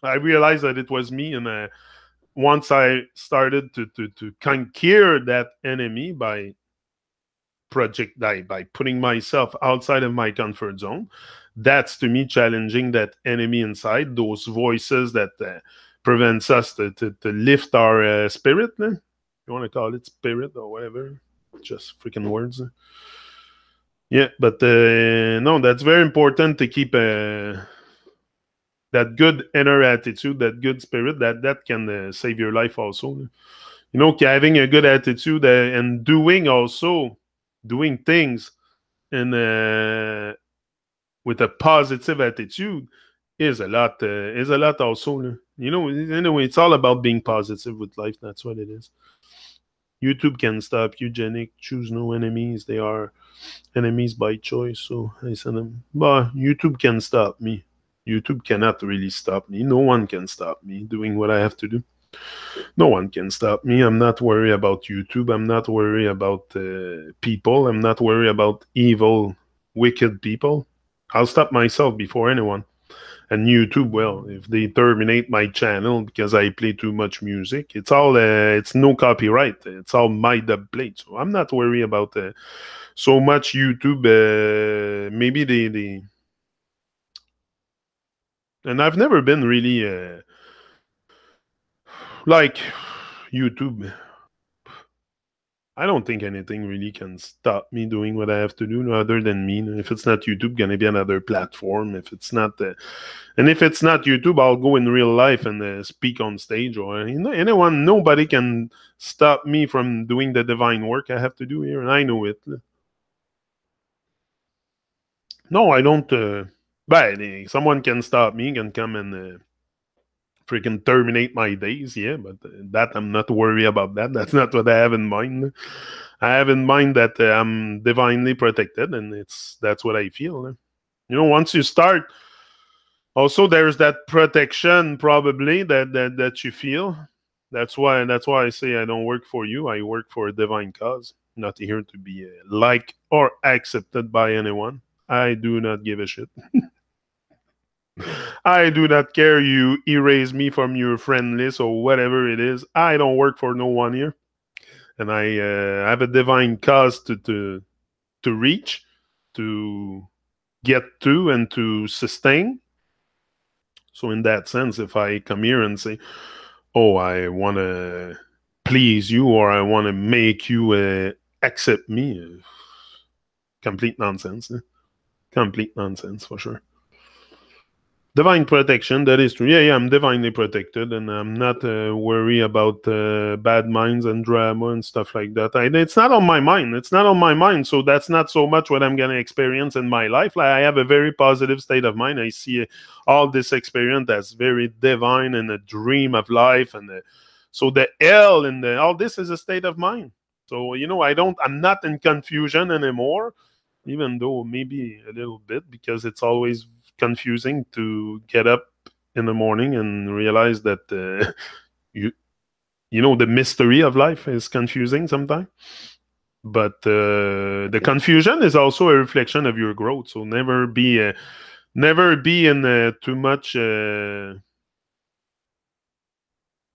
B: I realized that it was me, and once I started to conquer that enemy by putting myself outside of my comfort zone, that's to me challenging that enemy inside, those voices that prevents us to lift our spirit. You want to call it spirit or whatever, just freaking words. Yeah, but no, that's very important to keep that good inner attitude, that good spirit, that can save your life also. Having a good attitude and doing things and with a positive attitude is a lot also. Anyway, it's all about being positive with life. That's what it is. YouTube can stop you, Genic. Choose no enemies. They are enemies by choice. So I said them. But YouTube can stop me. YouTube cannot really stop me. No one can stop me doing what I have to do. No one can stop me. I'm not worried about YouTube. I'm not worried about people. I'm not worried about evil, wicked people. I'll stop myself before anyone. And YouTube, well, if they terminate my channel because I play too much music, it's no copyright. It's all my dub plate. So I'm not worried about so much YouTube. Maybe they and I've never been really like YouTube. I don't think anything really can stop me doing what I have to do other than me. If it's not YouTube, gonna be another platform. If it's not, and if it's not YouTube, I'll go in real life and speak on stage or anyone. Nobody can stop me from doing the divine work I have to do here, and I know it. No, I don't. But someone can stop me, can come and freaking terminate my days, yeah, but that I'm not worried about that. That's not what I have in mind. I have in mind that I'm divinely protected, and that's what I feel. Once you start, also there's that protection probably that you feel That's why I say I don't work for you. I work for a divine cause, not here to be liked or accepted by anyone. I do not give a shit. I do not care you erase me from your friend list or whatever it is. I don't work for no one here. And I have a divine cause to reach, to get to, and to sustain. So in that sense, if I come here and say, oh, I want to please you or I want to make you accept me, complete nonsense. Complete nonsense for sure. Divine protection, that is true. Yeah, I'm divinely protected, and I'm not worried about bad minds and drama and stuff like that. It's not on my mind. It's not on my mind, so that's not so much what I'm going to experience in my life. Like, I have a very positive state of mind. I see all this experience as very divine and a dream of life, and so the hell and all this is a state of mind. So I'm not in confusion anymore, even though maybe a little bit, because it's always confusing to get up in the morning and realize that the mystery of life is confusing sometimes. But the confusion is also a reflection of your growth. So never be in too much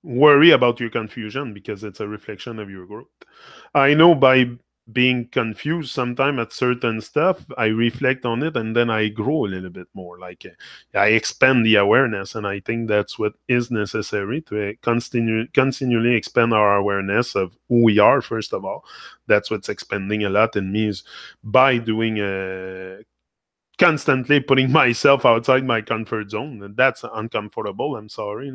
B: worry about your confusion, because it's a reflection of your growth. I know by being confused sometimes at certain stuff, I reflect on it and then I grow a little bit more. Like I expand the awareness, and I think that's what is necessary to continually expand our awareness of who we are. First of all, that's what's expanding a lot in me, is by doing constantly putting myself outside my comfort zone. And that's uncomfortable. I'm sorry.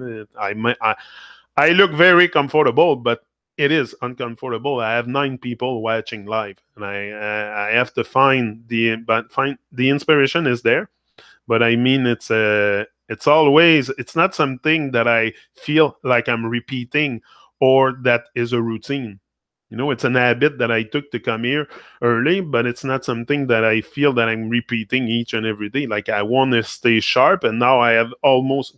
B: I look very comfortable, but it is uncomfortable. I have 9 people watching live, and I have to find the inspiration is there, but I mean it's not something that I feel like I'm repeating or that is a routine. It's an habit that I took to come here early, but it's not something that I feel that I'm repeating each and every day. Like, I want to stay sharp, and now I have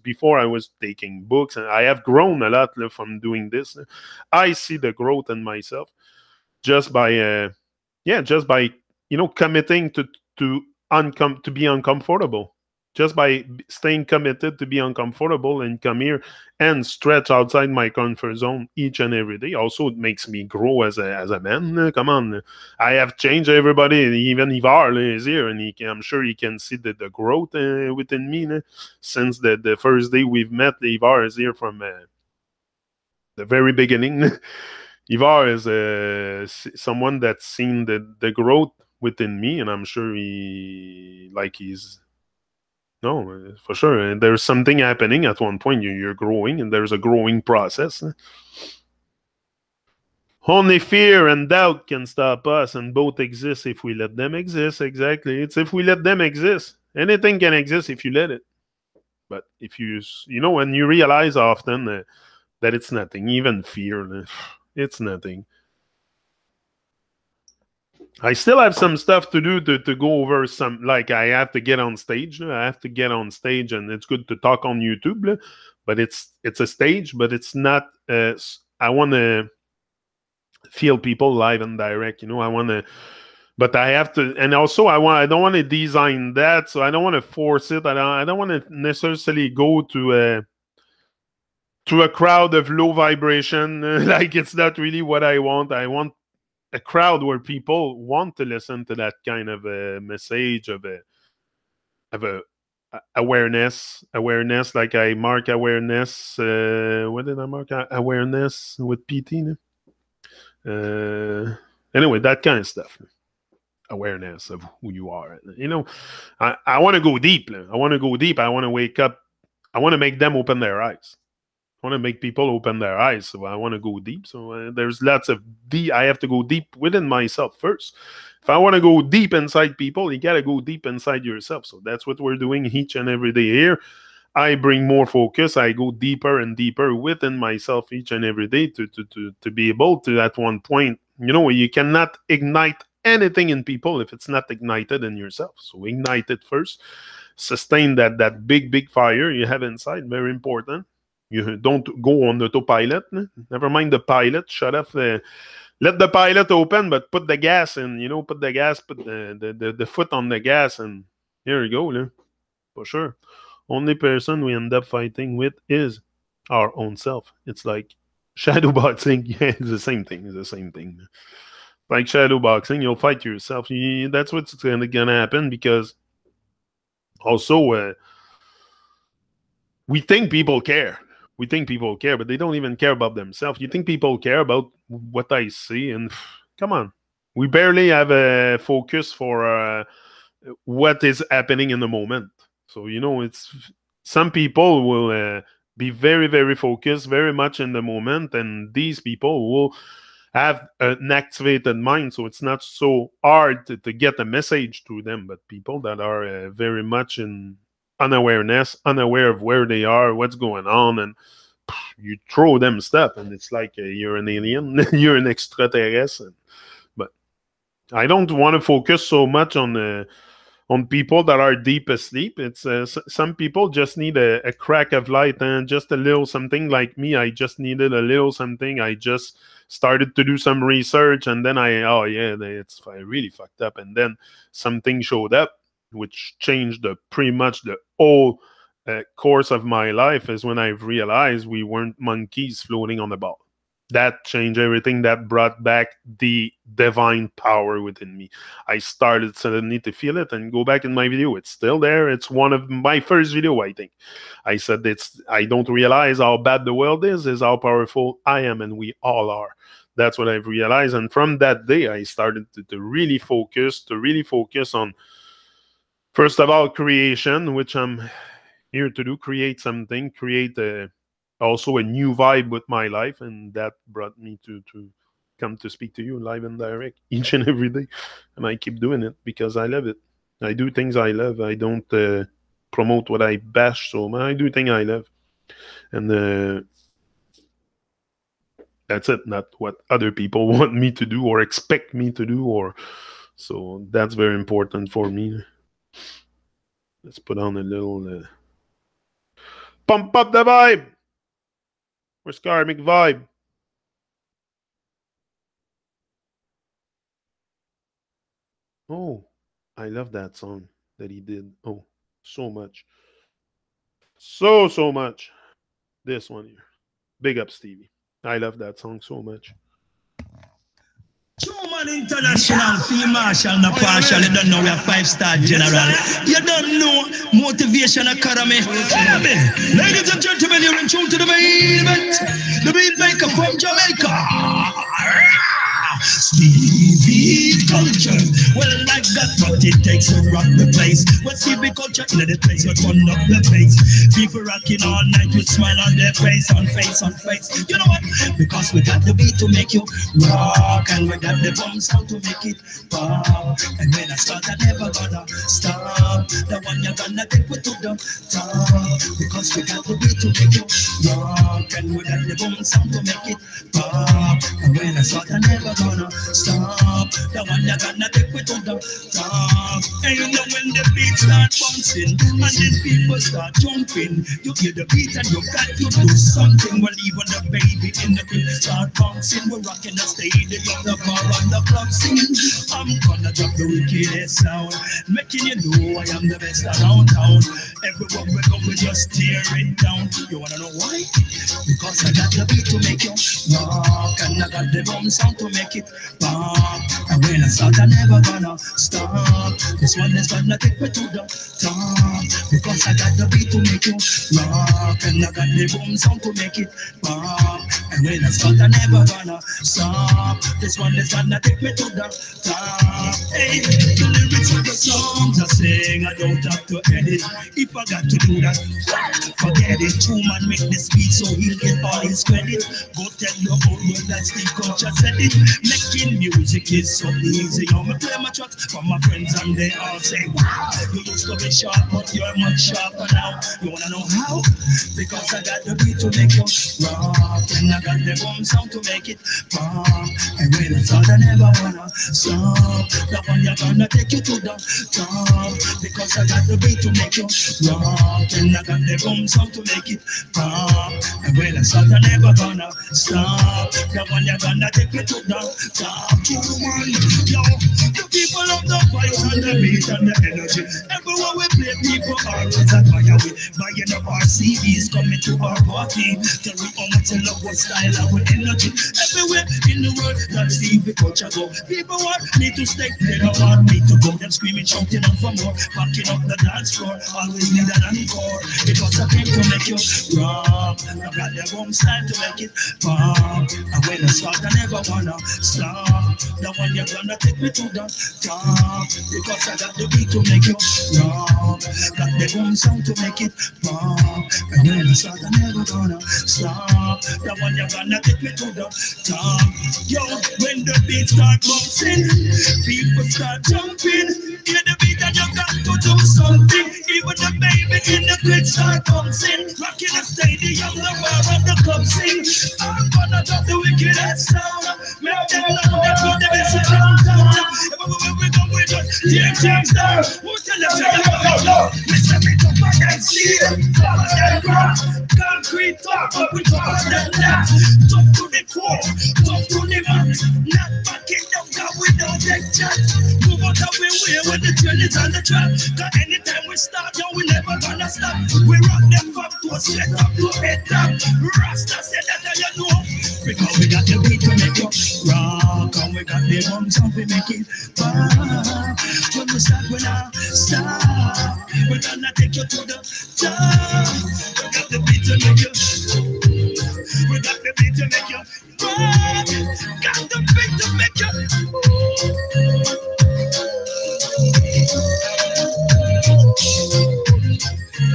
B: before I was taking books, and I have grown a lot from doing this. I see the growth in myself just by committing to be uncomfortable. Just by staying committed to be uncomfortable and come here and stretch outside my comfort zone each and every day. Also, it makes me grow as a man. Come on. I have changed everybody. Even Ivar is here, and I'm sure he can see the growth within me. Since the first day we've met, Ivar is here from the very beginning. Ivar is someone that's seen the growth within me, and I'm sure he's... No, for sure. And there's something happening at one point. You're growing, and there's a growing process. Only fear and doubt can stop us, and both exist if we let them exist. Exactly. It's if we let them exist. Anything can exist if you let it. But if when you realize often that it's nothing, even fear, it's nothing. I still have some stuff to do to go over some, like I have to get on stage. I have to get on stage, and it's good to talk on YouTube, but it's a stage, but it's not, I want to feel people live and direct, I want to, but I have to, and also I don't want to design that, so I don't want to force it. I don't want to necessarily go to a crowd of low vibration. Like, it's not really what I want. I want a crowd where people want to listen to that kind of a message of a awareness. Like I mark awareness. What did I mark? Awareness with PT. Anyway, that kind of stuff. Awareness of who you are. I want to go deep. I want to go deep. I want to wake up. I want to make them open their eyes. I want to make people open their eyes, so I want to go deep. So there's lots of I have to go deep within myself first. If I want to go deep inside people, you got to go deep inside yourself. So that's what we're doing each and every day here. I bring more focus. I go deeper and deeper within myself each and every day to be able to, at one point, you cannot ignite anything in people if it's not ignited in yourself. So ignite it first. Sustain that big fire you have inside. Very important. You don't go on autopilot. Never mind the pilot. Shut off the. Let the pilot open, but put the gas in. You know, put the gas, put the foot on the gas, and here you go. For sure. Only person we end up fighting with is our own self. It's like shadow boxing. Yeah, it's the same thing. It's the same thing. Like shadow boxing, you'll fight yourself. That's what's gonna happen because also we think people care. We think people care, but they don't even care about themselves. You think people care about what I see, and come on, we barely have a focus for what is happening in the moment. So it's some people will be very, very focused, very much in the moment, and these people will have an activated mind, so it's not so hard to get a message to them. But people that are very much in unawareness, unaware of where they are, what's going on, and you throw them stuff, and it's like you're an alien, you're an extraterrestre. But I don't want to focus so much on people that are deep asleep. It's some people just need a crack of light and just a little something. Like me, I just needed a little something. I just started to do some research, and then I really fucked up, and then something showed up which changed pretty much the whole course of my life. Is when I realized we weren't monkeys floating on the ball. That changed everything. That brought back the divine power within me. I started suddenly to feel it, and go back in my video. It's still there. It's one of my first video, I think. I said I don't realize how bad the world is how powerful I am, and we all are. That's what I've realized. And from that day, I started to really focus on, first of all, creation, which I'm here to do, create something, create also a new vibe with my life, and that brought me to come to speak to you live and direct each and every day. And I keep doing it because I love it. I do things I love. I don't promote what I bash, so I do things I love. And that's it, not what other people want me to do or expect me to do. So that's very important for me. Let's put on a little pump up the vibe. Where's Karmic Vibe? Oh, I love that song that he did. Oh, so much. So much. This one here. Big up, Stevie. I love that song so much.
A: Human International, Field Marshal, no partial. You don't know we are 5-star general. You don't know Motivation Academy. Ladies and gentlemen, you're in tune to the main event. The beat maker from Jamaica. Stevie Culture. Well, I got what it takes to rock the place. When Stevie Culture in the place, you turn up the place. People rocking all night with smile on their face, on face. You know what? Because we got the beat to make you rock, and we got the bum sound to make it pop. And when I start, I never gonna stop. The one you're gonna take me to the top. Because we got the beat to make you rock, and we got the bum sound to make it pop. And when I start, I never gonna stop. The one you're gonna take me to the top. And you know when the beat start bouncing, and then people start jumping, you hear the beat and you got to do something. Well, even the baby in the crib start bouncing. We're rocking the stadium, the bar and the club singing. I'm gonna drop the wickedest sound, making you know I am the best around town. Everyone we go, we just tear it down. You wanna know why? Because I got the beat to make you rock, and I got the bum sound to make it pop. And when I start, I never gonna stop. This one is gonna take me to the top. Because I got the beat to make you rock, and I got the boom sound to make it pop. And when I start, I never gonna stop. This one is gonna take me to the top. Hey, the lyrics of the songs I sing, I don't have to edit. If I got to do that, forget it. True man make this beat so he'll get all his credit. Go tell your own world that Steve Culture said it. Making music is so easy. I'm play my tracks for my friends and they all say, wow, you used to be sharp, but you're much sharper now. You wanna know how? Because I got the beat to make you rock, and I got the boom sound to make it pop. And when I start, I never wanna stop. rock. That one you're gonna take you to the top. Because I got the beat to make you rock. And I got the boom sound to make it pop. And when I start, I'm never gonna stop. That one you're gonna take me to the top. To one, yo, the people of the vibes and the beat and the energy. Everywhere we play, people always admire we. Buying up our CDs, coming to our party. Tell we how much you love our style and our energy. Everywhere in the world, that's the culture go. People want me to stay, they don't want me to go. Them screaming, shouting out for more, backing up the dance floor. Always need an encore, because I came to make you rock. I got the boom style to make it pop. And when I start, I never wanna stop. The one you're gonna take me to the top. Because I got the beat to make you rock. Got the boom sound to make it pop. And when I start, I never gonna stop. The one you're gonna take me to the top. Yo, when the beat start bouncing, people start jumping. Hear the beat and you got to do something. Even the baby in the crib start bouncing. Rocking the stadium, the bar of the club sing. I'm gonna drop the wickedest sound. Make them know that we're the best around town. Everywhere we go, we just tear things down. Who tell them say no? Listen me to fuck and see them. Fuck and rock. Concrete talk, but we talk than that. Tough to the core, tough to the mat. Not backing down, cause we don't take chat. Move out of the way when the train is on the track. Cause anytime we start, yo, we never gonna stop. We rock them from to straight up to head top. Rasta said that you know. Because we got the beat to make you rock. And we got the drums and we make it pop. When we start, we not stop. We're gonna take you to the top. We got the beat to make you. We got the beat to make you rock. Got the beat to make you.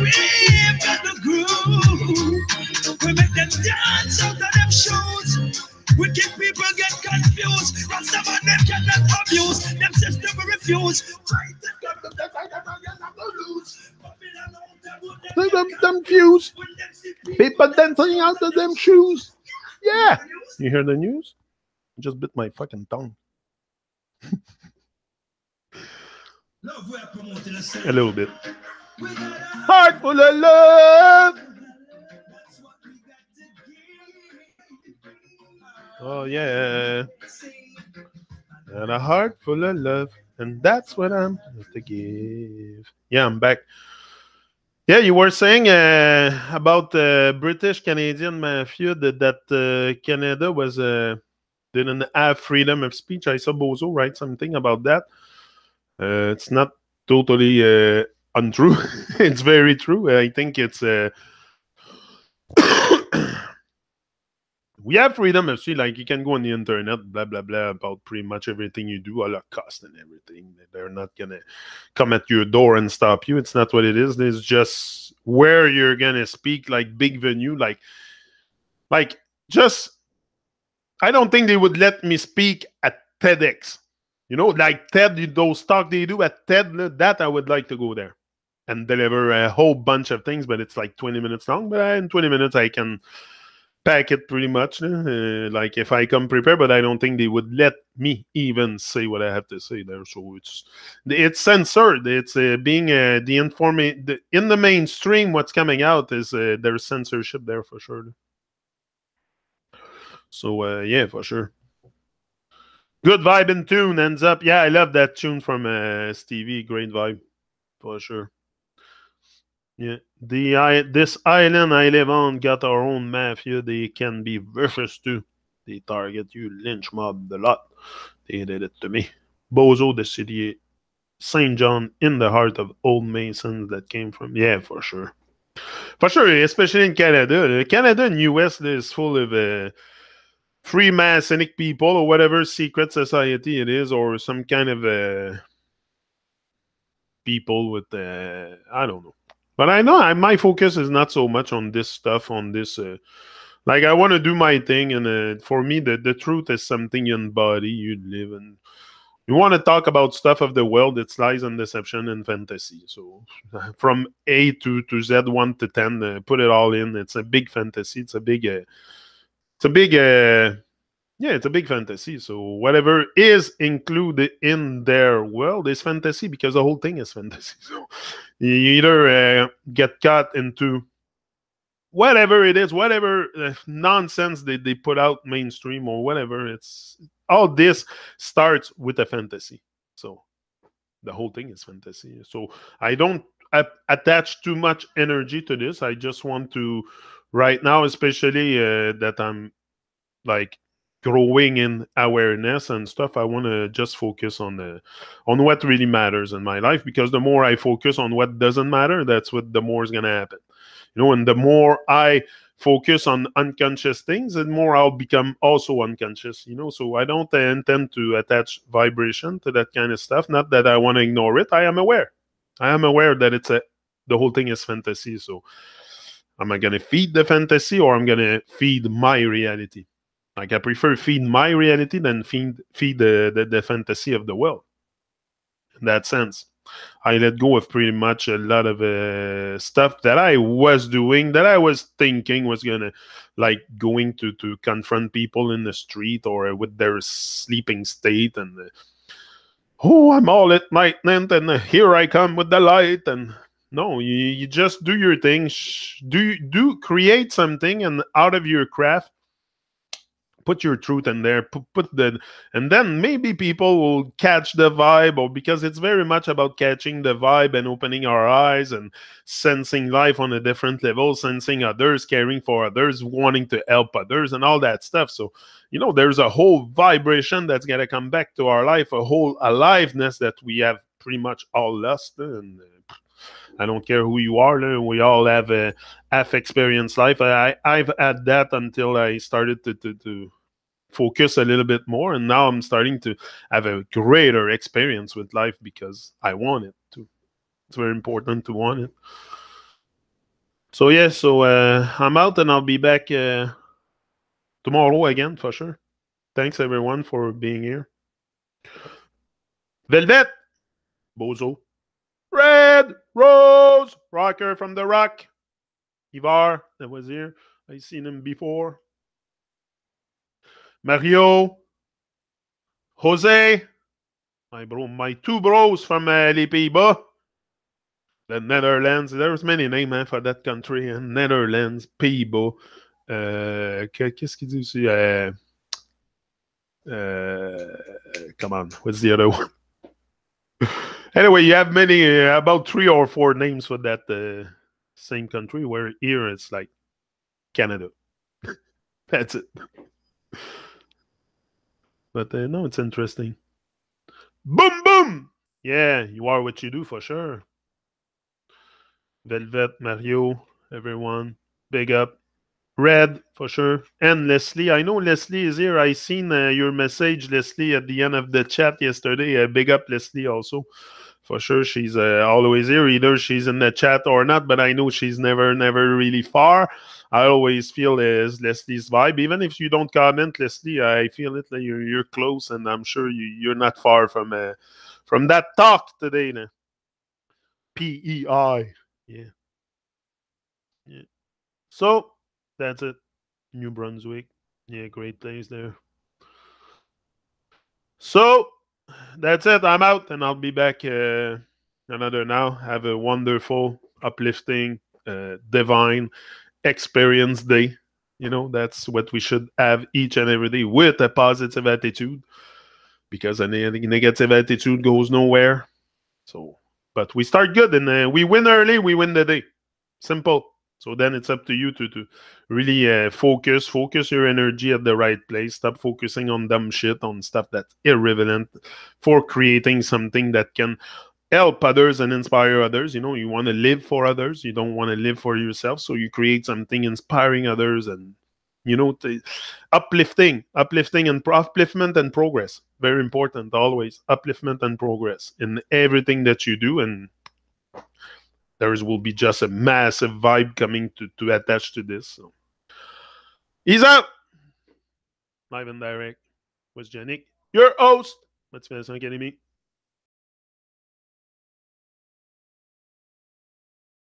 A: We've got the groove. We make them dance out of them shoes. We keep people get confused. Rasta man them cannot abuse. Them system we refuse.
B: Them fuse. People dancing out of them shoes. Yeah. You hear the news? I just bit my fucking tongue. A little bit. Heart full of love. Oh yeah. And a heart full of love. And that's what I'm to give. Yeah, I'm back. Yeah, you were saying about the British-Canadian mafia that Canada was didn't have freedom of speech. I saw Bozo write something about that. It's not totally untrue. It's very true. I think it's we have freedom of speech. Like you can go on the internet, blah blah blah, about pretty much everything you do, Holocaust and everything. They're not gonna come at your door and stop you. It's not what it is. It's just where you're gonna speak, like big venue, like just. I don't think they would let me speak at TEDx. You know, like TED, those talk they do at TED, that I would like to go there and deliver a whole bunch of things, but it's like 20 minutes long. But in 20 minutes, I can pack it pretty much. Like if I come prepared, but I don't think they would let me even say what I have to say there. So it's censored. It's being in the mainstream. What's coming out is there's censorship there for sure. So yeah, for sure. Good vibe and tune ends up. Yeah, I love that tune from Stevie. Great vibe, for sure. Yeah, this island I live on got our own mafia. They can be vicious too. They target you, lynch mob a lot. They did it to me. Bozo, the city, St. John, in the heart of old Masons that came from. Yeah, for sure. For sure, especially in Canada. Canada and US is full of Freemasonic people or whatever secret society it is, or some kind of people with I don't know. But I know my focus is not so much on this stuff, on this like I want to do my thing, and for me the truth is something you embody, you live in. You want to talk about stuff of the world, it's lies and deception and fantasy. So from A to Z, 1 to 10, put it all in. It's a big fantasy. It's a big Yeah, it's a big fantasy. So whatever is included in their world is fantasy because the whole thing is fantasy. So you either get caught into whatever it is, whatever nonsense they put out mainstream or whatever. It's all this starts with a fantasy. So the whole thing is fantasy. So I don't attach too much energy to this. I just want to, right now, especially that I'm like growing in awareness and stuff, I want to just focus on what really matters in my life, because the more I focus on what doesn't matter, that's what the more is going to happen, and the more I focus on unconscious things, the more I'll become also unconscious, so I don't intend to attach vibration to that kind of stuff. Not that I want to ignore it. I am aware that the whole thing is fantasy. So am I going to feed the fantasy, or I'm going to feed my reality? Like, I prefer feed my reality than feed the fantasy of the world. In that sense, I let go of pretty much a lot of stuff that I was doing, that I was thinking was gonna, like, going to confront people in the street or with their sleeping state, and oh, I'm all enlightened, and here I come with the light. And no, you just do your thing. Do create something, and out of your craft, put your truth in there, and then maybe people will catch the vibe, or because it's very much about catching the vibe and opening our eyes and sensing life on a different level, sensing others, caring for others, wanting to help others, and all that stuff. So, there's a whole vibration that's going to come back to our life, a whole aliveness that we have pretty much all lost. And I don't care who you are. We all have a half experience life. I've had that until I started to focus a little bit more, and now I'm starting to have a greater experience with life because I want it to. It's very important to want it. So yeah, I'm out, and I'll be back tomorrow again for sure. Thanks everyone for being here. Velvet, Bozo, Red Rose, Rocker from the Rock, Ivar, that was here. I seen him before. Mario, Jose, my two bros from les Pays-Bas, the Netherlands. There's many names for that country. Netherlands, Pays-Bas. Qu'est-ce qu'il dit aussi? Come on, what's the other one? Anyway, you have many, about 3 or 4 names for that same country, where here it's like Canada. That's it. But no, it's interesting. Boom, boom! Yeah, you are what you do for sure. Velvet, Mario, everyone, big up. Red, for sure. And Leslie. I know Leslie is here. I seen your message, Leslie, at the end of the chat yesterday. Big up, Leslie, also. For sure, she's always here. Either she's in the chat or not, but I know she's never really far. I always feel Leslie's vibe. Even if you don't comment, Leslie, I feel it. You're close, and I'm sure you're not far from that talk today. Nah. PEI. Yeah. Yeah. So, that's it. New Brunswick. Yeah, great place there. So, that's it. I'm out, and I'll be back another now. Have a wonderful, uplifting, divine experience day. That's what we should have each and every day, with a positive attitude, because a negative attitude goes nowhere. So, but we start good, and we win early, we win the day. Simple. So then it's up to you to really focus your energy at the right place. Stop focusing on dumb shit, on stuff that's irrelevant, for creating something that can help others and inspire others. You want to live for others. You don't want to live for yourself. So you create something inspiring others, and uplifting and upliftment and progress. Very important, always upliftment and progress in everything that you do, and there will be just a massive vibe coming to attach to this. So, he's out. Live and direct with Yannick, your host. Motivation Academy.